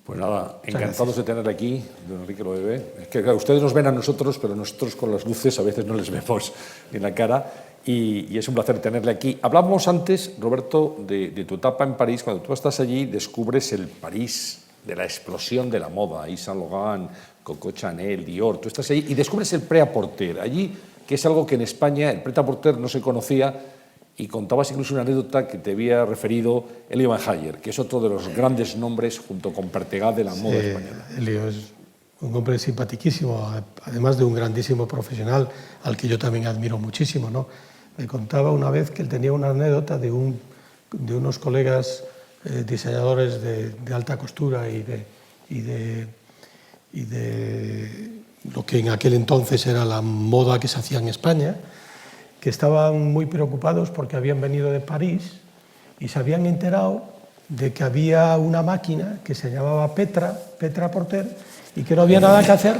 Pues nada, encantados de tenerle aquí, don Enrique Loewe. Es que claro, ustedes nos ven a nosotros, pero nosotros con las luces a veces no les vemos en la cara y es un placer tenerle aquí. Hablábamos antes, Roberto, de tu etapa en París. Cuando tú estás allí descubres el París de la explosión de la moda, Yves Saint Laurent, Coco Chanel, Dior. Tú estás allí y descubres el prêt-à-porter allí, que es algo que en España el prêt-à-porter no se conocía, y contabas incluso una anécdota que te había referido Elio Van Hayer, que es otro de los grandes nombres junto con Pertegaz de la moda española. Elio es un hombre simpaticísimo, además de un grandísimo profesional al que yo también admiro muchísimo, ¿no? Me contaba una vez que él tenía una anécdota de unos colegas diseñadores de alta costura y de lo que en aquel entonces era la moda que se hacía en España, que estaban muy preocupados porque habían venido de París y se habían enterado de que había una máquina que se llamaba Petra Porter, y que no había nada que hacer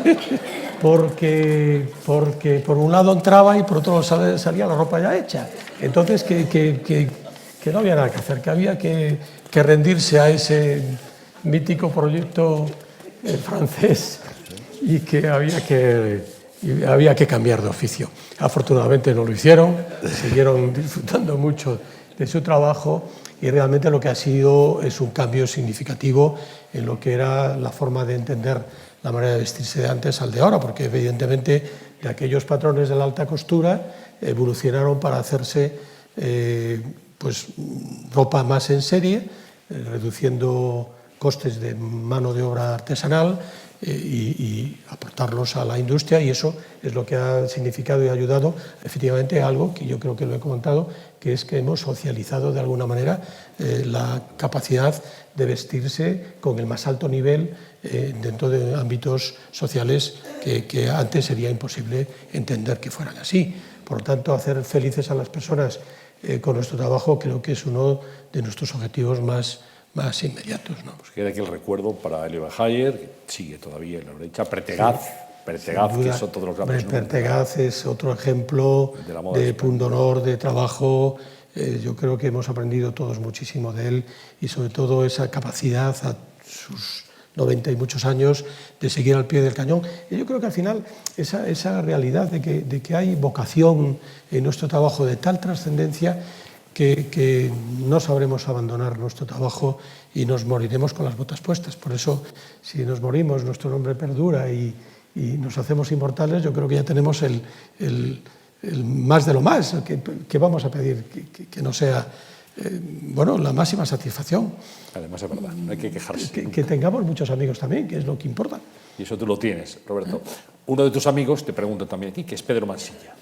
porque por un lado entraba y por otro salía la ropa ya hecha. Entonces que no había nada que hacer, que había que rendirse a ese mítico proyecto francés y que había que cambiar de oficio. Afortunadamente no lo hicieron, siguieron disfrutando mucho de su trabajo, y realmente lo que ha sido es un cambio significativo en lo que era la forma de entender la manera de vestirse de antes al de ahora, porque evidentemente de aquellos patrones de la alta costura evolucionaron para hacerse pues, ropa más en serie, reduciendo costes de mano de obra artesanal y aportarlos a la industria, y eso es lo que ha significado y ha ayudado efectivamente a algo que yo creo que lo he comentado, que es que hemos socializado de alguna manera la capacidad de vestirse con el más alto nivel dentro de ámbitos sociales que antes sería imposible entender que fueran así. Por lo tanto, hacer felices a las personas con nuestro trabajo creo que es uno de nuestros objetivos más inmediatos, ¿no? Pues queda aquí el recuerdo para Elio Hayer, que sigue todavía en la brecha. Pertegaz, que es otro de los grandes números. Pertegaz es otro ejemplo de pundonor, de trabajo. Yo creo que hemos aprendido todos muchísimo de él, y sobre todo esa capacidad a sus 90 y muchos años de seguir al pie del cañón. Y yo creo que al final esa realidad de que hay vocación en nuestro trabajo de tal trascendencia que no sabremos abandonar nuestro trabajo y nos moriremos con las botas puestas. Por eso, si nos morimos, nuestro nombre perdura y nos hacemos inmortales, yo creo que ya tenemos el más de lo más, que vamos a pedir que no sea bueno, la máxima satisfacción. Además es verdad, no hay que quejarse. Que tengamos muchos amigos también, que es lo que importa. Y eso tú lo tienes, Roberto. Uno de tus amigos, te pregunto también aquí, que es Pedro Mansilla.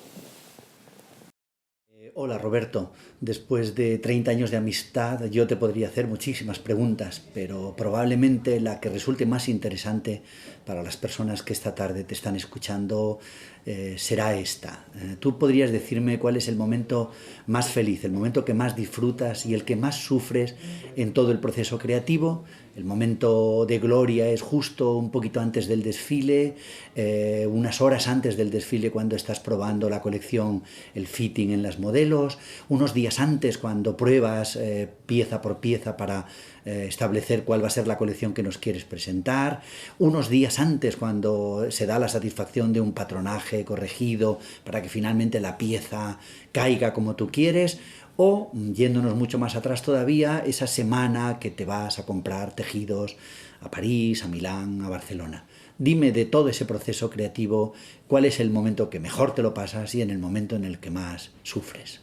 Hola Roberto, después de 30 años de amistad yo te podría hacer muchísimas preguntas, pero probablemente la que resulte más interesante para las personas que esta tarde te están escuchando será esta. ¿Tú podrías decirme cuál es el momento más feliz, el momento que más disfrutas y el que más sufres en todo el proceso creativo? El momento de gloria es justo un poquito antes del desfile, unas horas antes del desfile cuando estás probando la colección, el fitting en las modelos, unos días antes cuando pruebas pieza por pieza para establecer cuál va a ser la colección que nos quieres presentar, unos días antes cuando se da la satisfacción de un patronaje corregido para que finalmente la pieza caiga como tú quieres, o, yéndonos mucho más atrás todavía, esa semana que te vas a comprar tejidos a París, a Milán, a Barcelona. Dime de todo ese proceso creativo, cuál es el momento que mejor te lo pasas y en el momento en el que más sufres.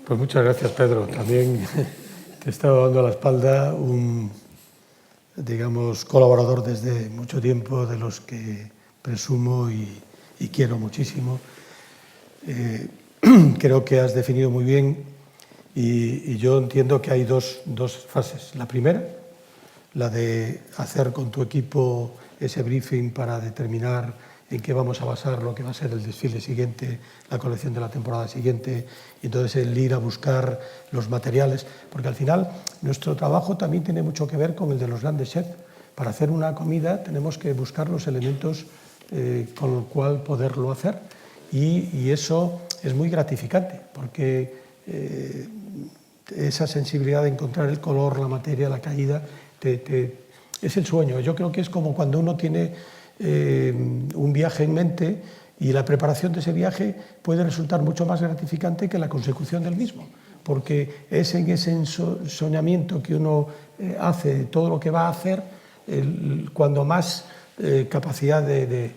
Pues muchas gracias, Pedro. También te he estado dando a la espalda un, digamos, colaborador desde mucho tiempo, de los que presumo y quiero muchísimo. Creo que has definido muy bien y yo entiendo que hay dos fases. La primera, la de hacer con tu equipo ese briefing para determinar en qué vamos a basar lo que va a ser el desfile siguiente, la colección de la temporada siguiente, y entonces el ir a buscar los materiales, porque al final nuestro trabajo también tiene mucho que ver con el de los grandes chefs. Para hacer una comida tenemos que buscar los elementos con los cuales poderlo hacer, y eso es muy gratificante, porque esa sensibilidad de encontrar el color, la materia, la caída, es el sueño. Yo creo que es como cuando uno tiene un viaje en mente y la preparación de ese viaje puede resultar mucho más gratificante que la consecución del mismo, porque es en ese soñamiento que uno hace de todo lo que va a hacer cuando más capacidad de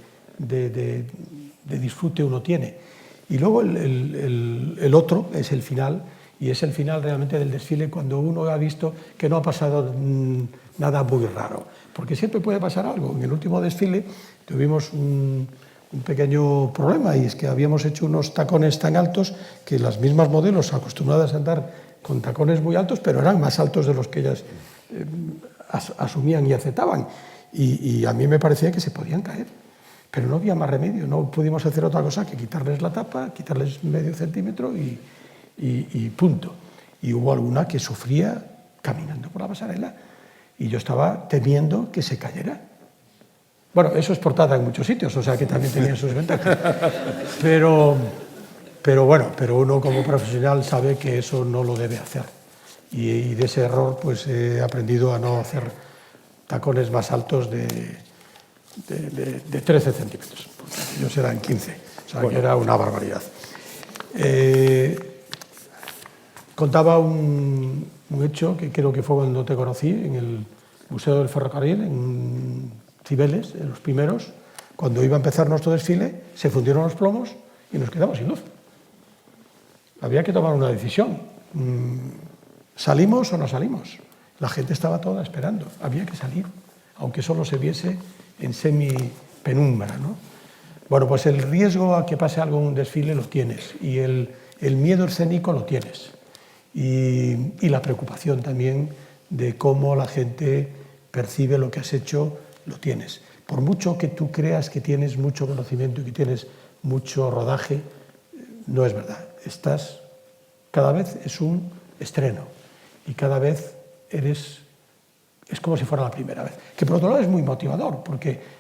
disfrute uno tiene. Y luego el otro es el final, y es el final realmente del desfile, cuando uno ha visto que no ha pasado nada muy raro, porque siempre puede pasar algo. En el último desfile tuvimos un pequeño problema, y es que habíamos hecho unos tacones tan altos que las mismas modelos acostumbradas a andar con tacones muy altos, pero eran más altos de los que ellas asumían y aceptaban, y a mí me parecía que se podían caer. Pero no había más remedio, no pudimos hacer otra cosa que quitarles la tapa, quitarles medio centímetro y punto. y hubo alguna que sufría caminando por la pasarela y yo estaba temiendo que se cayera. Bueno, eso es portada en muchos sitios, o sea que también tenía sus ventajas. Pero uno como profesional sabe que eso no lo debe hacer. Y de ese error pues he aprendido a no hacer tacones más altos de 13 centímetros, porque ellos eran 15, o sea que era una barbaridad. Contaba un hecho que creo que fue cuando te conocí en el Museo del Ferrocarril, en Cibeles, en los primeros, cuando iba a empezar nuestro desfile, se fundieron los plomos y nos quedamos sin luz. Había que tomar una decisión. ¿Salimos o no salimos? La gente estaba toda esperando. Había que salir, aunque solo se viese en semi-penumbra, ¿no? Bueno, pues el riesgo a que pase algo en un desfile lo tienes y el miedo escénico lo tienes y la preocupación también de cómo la gente percibe lo que has hecho lo tienes. Por mucho que tú creas que tienes mucho conocimiento y que tienes mucho rodaje, no es verdad. Cada vez es un estreno y cada vez es como si fuera la primera vez. Que por otro lado es muy motivador, porque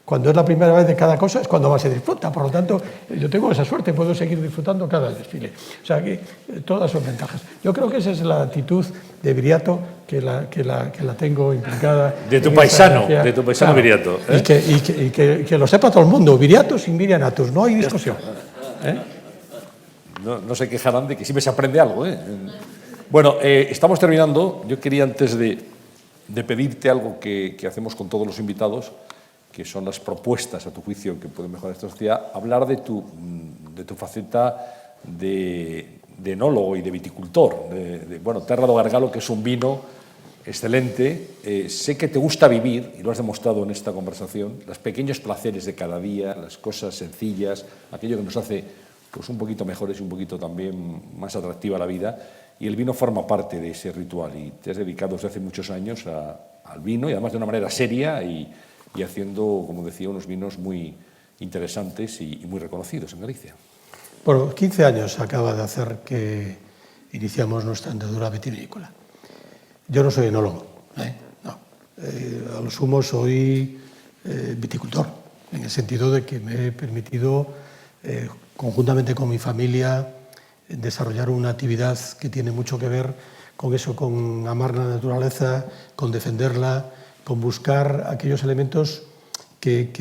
cuando es la primera vez de cada cosa es cuando más se disfruta. Por lo tanto, yo tengo esa suerte, puedo seguir disfrutando cada desfile. O sea que todas son ventajas. Yo creo que esa es la actitud de Viriato, que la tengo implicada. De tu paisano, claro, Viriato. Y que lo sepa todo el mundo. Viriato sin Virianatus, no hay discusión. No se quejarán de que siempre se aprende algo. Bueno, estamos terminando. Yo quería, antes de pedirte algo que hacemos con todos los invitados, que son las propuestas, a tu juicio, que pueden mejorar esta sociedad, hablar de tu faceta de enólogo y de viticultor. Bueno, Terra do Gargalo, que es un vino excelente. Sé que te gusta vivir, y lo has demostrado en esta conversación, los pequeños placeres de cada día, las cosas sencillas, aquello que nos hace pues, un poquito mejores y un poquito también más atractiva la vida. Y el vino forma parte de ese ritual. Y te has dedicado desde hace muchos años al vino, y además de una manera seria y haciendo, como decía, unos vinos muy interesantes y muy reconocidos en Galicia. Bueno, 15 años acaba de hacer que iniciamos nuestra andadura vitivinícola. Yo no soy enólogo, no. A lo sumo soy viticultor, en el sentido de que me he permitido, conjuntamente con mi familia, desarrollar una actividad que tiene mucho que ver con eso, con amar la naturaleza, con defenderla, con buscar aquellos elementos que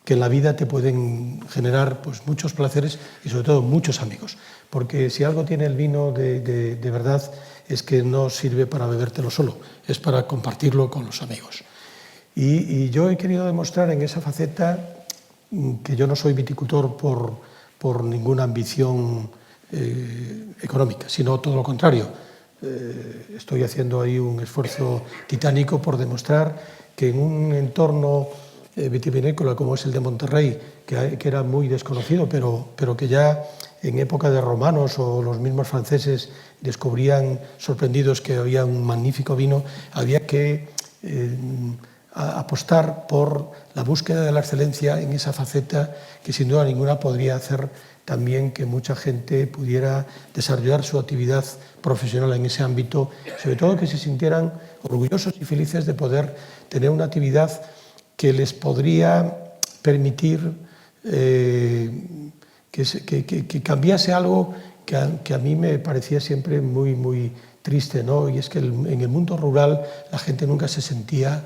en la vida te pueden generar pues, muchos placeres y sobre todo muchos amigos. Porque si algo tiene el vino de verdad es que no sirve para bebértelo solo, es para compartirlo con los amigos. Y yo he querido demostrar en esa faceta que yo no soy viticultor por ninguna ambición económica, sino todo lo contrario. Estoy haciendo ahí un esfuerzo titánico por demostrar que en un entorno vitivinícola como es el de Monterrey, que era muy desconocido, pero que ya en época de romanos o los mismos franceses descubrían sorprendidos que había un magnífico vino, había que apostar por la búsqueda de la excelencia en esa faceta que sin duda ninguna podría hacer también que mucha gente pudiera desarrollar su actividad profesional en ese ámbito, sobre todo que se sintieran orgullosos y felices de poder tener una actividad que les podría permitir que cambiase algo que a mí me parecía siempre muy, muy triste, ¿no? Y es que en el mundo rural la gente nunca se sentía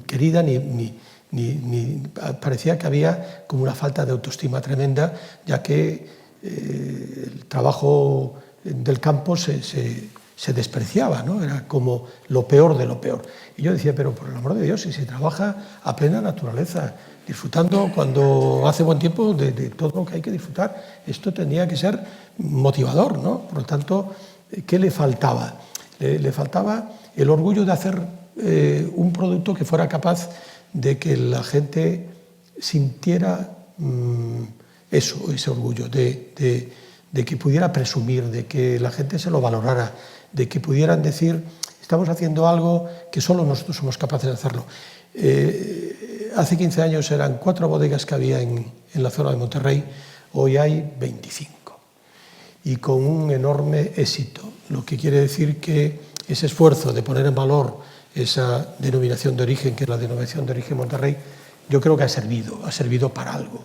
querida ni parecía que había como una falta de autoestima tremenda, ya que el trabajo del campo se despreciaba, ¿no? Era como lo peor de lo peor. Y yo decía, pero por el amor de Dios, si se trabaja a plena naturaleza, disfrutando cuando hace buen tiempo de todo lo que hay que disfrutar, esto tendría que ser motivador, ¿no? Por lo tanto, ¿qué le faltaba? Le faltaba el orgullo de hacer un producto que fuera capaz de que la gente sintiera ese orgullo, de que pudiera presumir, de que la gente se lo valorara, de que pudieran decir, estamos haciendo algo que solo nosotros somos capaces de hacerlo. Hace 15 años eran 4 bodegas que había en la zona de Monterrey, hoy hay 25. y con un enorme éxito, lo que quiere decir que ese esfuerzo de poner en valor esa denominación de origen, que es la denominación de origen Monterrey, yo creo que ha servido para algo.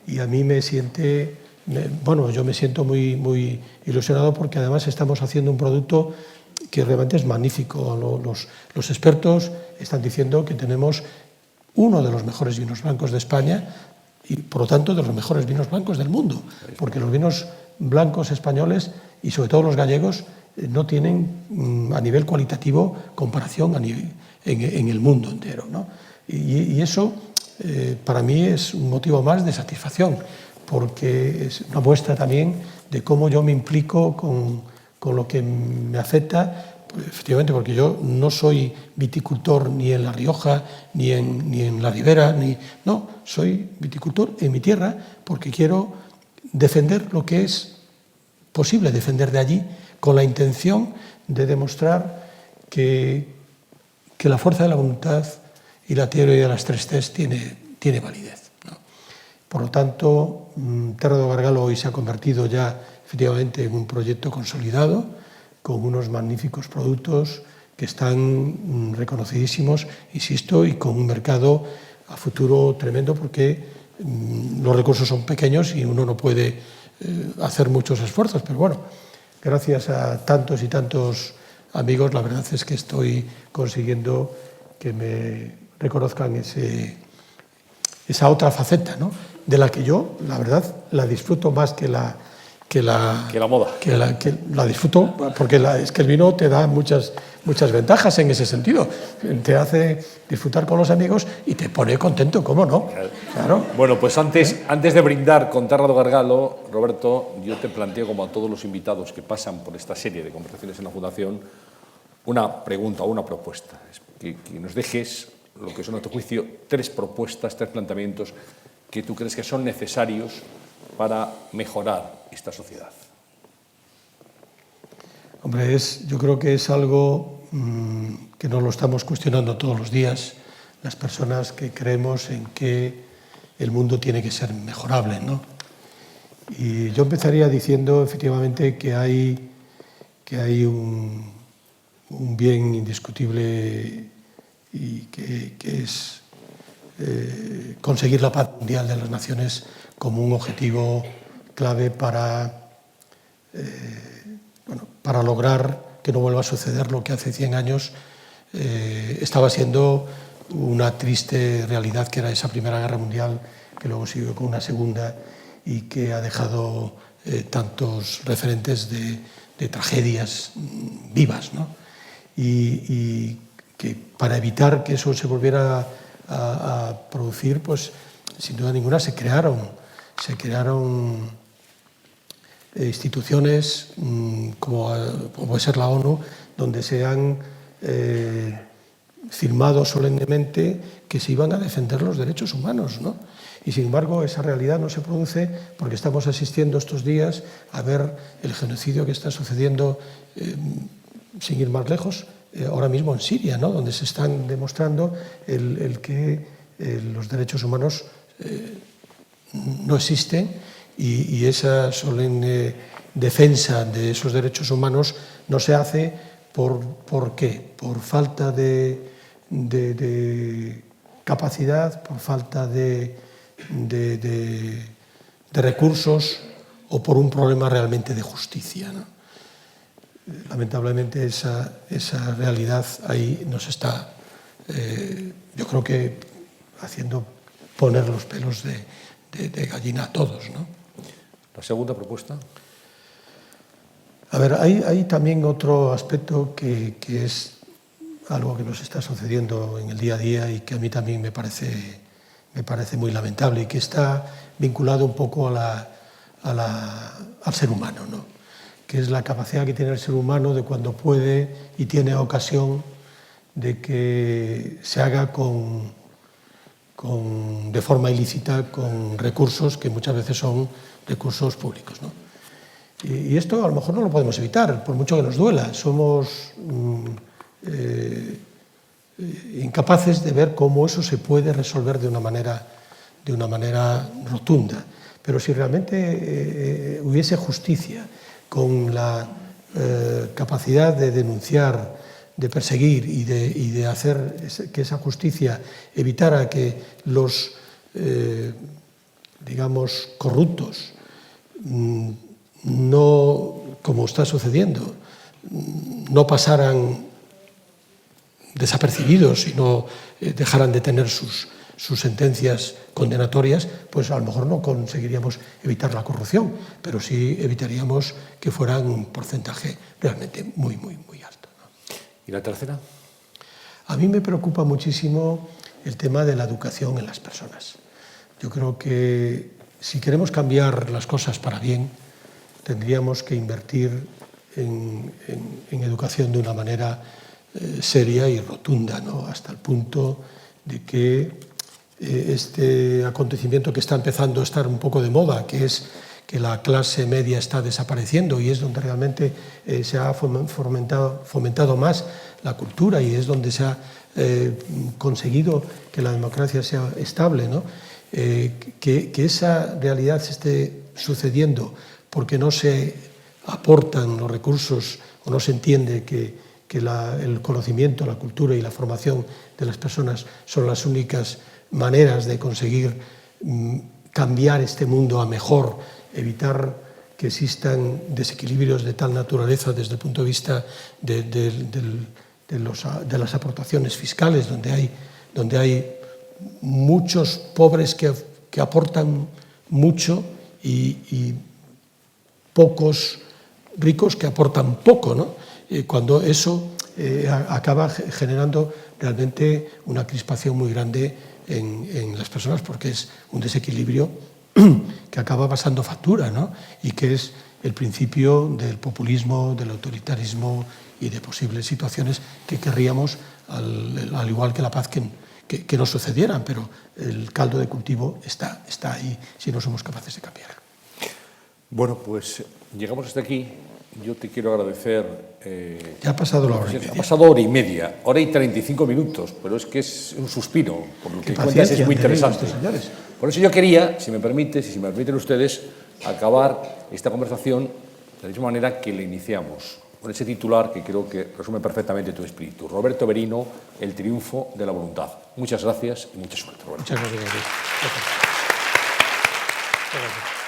Y a mí yo me siento muy ilusionado porque además estamos haciendo un producto que realmente es magnífico. Los expertos están diciendo que tenemos uno de los mejores vinos blancos de España y, por lo tanto, de los mejores vinos blancos del mundo, porque los vinos blancos españoles y sobre todo los gallegos no tienen a nivel cualitativo comparación en el mundo entero, ¿no? Y eso para mí es un motivo más de satisfacción, porque es una muestra también de cómo yo me implico con lo que me afecta, pues, efectivamente, porque yo no soy viticultor ni en La Rioja, ni en la Ribera, no, soy viticultor en mi tierra porque quiero defender lo que es posible defender de allí, con la intención de demostrar que la fuerza de la voluntad y la teoría de las 3 Cs tiene validez, ¿no? Por lo tanto, Terra do Gargalo hoy se ha convertido ya efectivamente en un proyecto consolidado, con unos magníficos productos que están reconocidísimos, insisto, y con un mercado a futuro tremendo, porque los recursos son pequeños y uno no puede hacer muchos esfuerzos, pero bueno, gracias a tantos y tantos amigos, la verdad es que estoy consiguiendo que me reconozcan esa otra faceta, ¿no? De la que yo, la verdad, la disfruto más que la moda. Que la disfruto, porque es que el vino te da muchas ventajas en ese sentido. Te hace disfrutar con los amigos y te pone contento, ¿cómo no? Claro. Bueno, pues antes de brindar con Terra do Gargalo, Roberto, yo te planteo, como a todos los invitados que pasan por esta serie de conversaciones en la Fundación, una pregunta o una propuesta. Que nos dejes lo que son, a tu juicio, 3 propuestas, 3 planteamientos que tú crees que son necesarios para mejorar esta sociedad. Hombre, yo creo que es algo que no lo estamos cuestionando todos los días, las personas que creemos en que el mundo tiene que ser mejorable, ¿no? Y yo empezaría diciendo, efectivamente, que hay un bien indiscutible y que es conseguir la paz mundial de las naciones como un objetivo clave para lograr que no vuelva a suceder lo que hace 100 años estaba siendo una triste realidad, que era esa Primera Guerra Mundial, que luego siguió con una segunda y que ha dejado tantos referentes de tragedias vivas, ¿no? Y que para evitar que eso se volviera a producir, pues sin duda ninguna se crearon instituciones como puede ser la ONU, donde se han firmado solemnemente que se iban a defender los derechos humanos, ¿no? Y sin embargo esa realidad no se produce, porque estamos asistiendo estos días a ver el genocidio que está sucediendo, sin ir más lejos, ahora mismo en Siria, ¿no? Donde se están demostrando el que los derechos humanos no existen, y esa solemne defensa de esos derechos humanos no se hace ¿por qué? Por falta de capacidad, por falta de recursos o por un problema realmente de justicia, ¿no? Lamentablemente esa realidad ahí nos está, yo creo que haciendo poner los pelos de gallina a todos, ¿no? La segunda propuesta. A ver, hay también otro aspecto que es algo que nos está sucediendo en el día a día y que a mí también me parece muy lamentable, y que está vinculado un poco al ser humano, ¿no? Que es la capacidad que tiene el ser humano de, cuando puede y tiene ocasión, de que se haga de forma ilícita con recursos que muchas veces son recursos públicos, ¿no? Y esto a lo mejor no lo podemos evitar, por mucho que nos duela. Somos incapaces de ver cómo eso se puede resolver de una manera rotunda. Pero si realmente hubiese justicia, con la capacidad de denunciar, de perseguir y de hacer que esa justicia evitara que los, digamos, corruptos, no, como está sucediendo, no pasaran desapercibidos y no dejaran de tener sus sentencias condenatorias, pues a lo mejor no conseguiríamos evitar la corrupción, pero sí evitaríamos que fueran un porcentaje realmente muy, muy, muy alto, ¿no? ¿Y la tercera? A mí me preocupa muchísimo el tema de la educación en las personas. Yo creo que si queremos cambiar las cosas para bien, tendríamos que invertir en educación de una manera seria y rotunda, ¿no? Hasta el punto de que este acontecimiento que está empezando a estar un poco de moda, que es que la clase media está desapareciendo y es donde realmente se ha fomentado más la cultura y es donde se ha conseguido que la democracia sea estable, ¿no? Que esa realidad se esté sucediendo porque no se aportan los recursos o no se entiende que el conocimiento, la cultura y la formación de las personas son las únicas maneras de conseguir cambiar este mundo a mejor, evitar que existan desequilibrios de tal naturaleza desde el punto de vista de las aportaciones fiscales, donde hay muchos pobres que aportan mucho y pocos ricos que aportan poco, ¿no? Cuando eso acaba generando realmente una crispación muy grande en las personas, porque es un desequilibrio que acaba pasando factura, ¿no? Y que es el principio del populismo, del autoritarismo y de posibles situaciones que querríamos, al igual que la paz, que no sucedieran, pero el caldo de cultivo está ahí si no somos capaces de cambiar. Bueno, pues llegamos hasta aquí. Yo te quiero agradecer... Ya ha pasado la hora y media. Ha pasado hora y media, hora y 35 minutos, pero es que es un suspiro, por lo que cuentas es muy interesante. Por eso yo quería, si me permites, y si me permiten ustedes, acabar esta conversación de la misma manera que la iniciamos, con ese titular que creo que resume perfectamente tu espíritu. Roberto Berino, el triunfo de la voluntad. Muchas gracias y mucha suerte, Roberto. Muchas gracias. Gracias.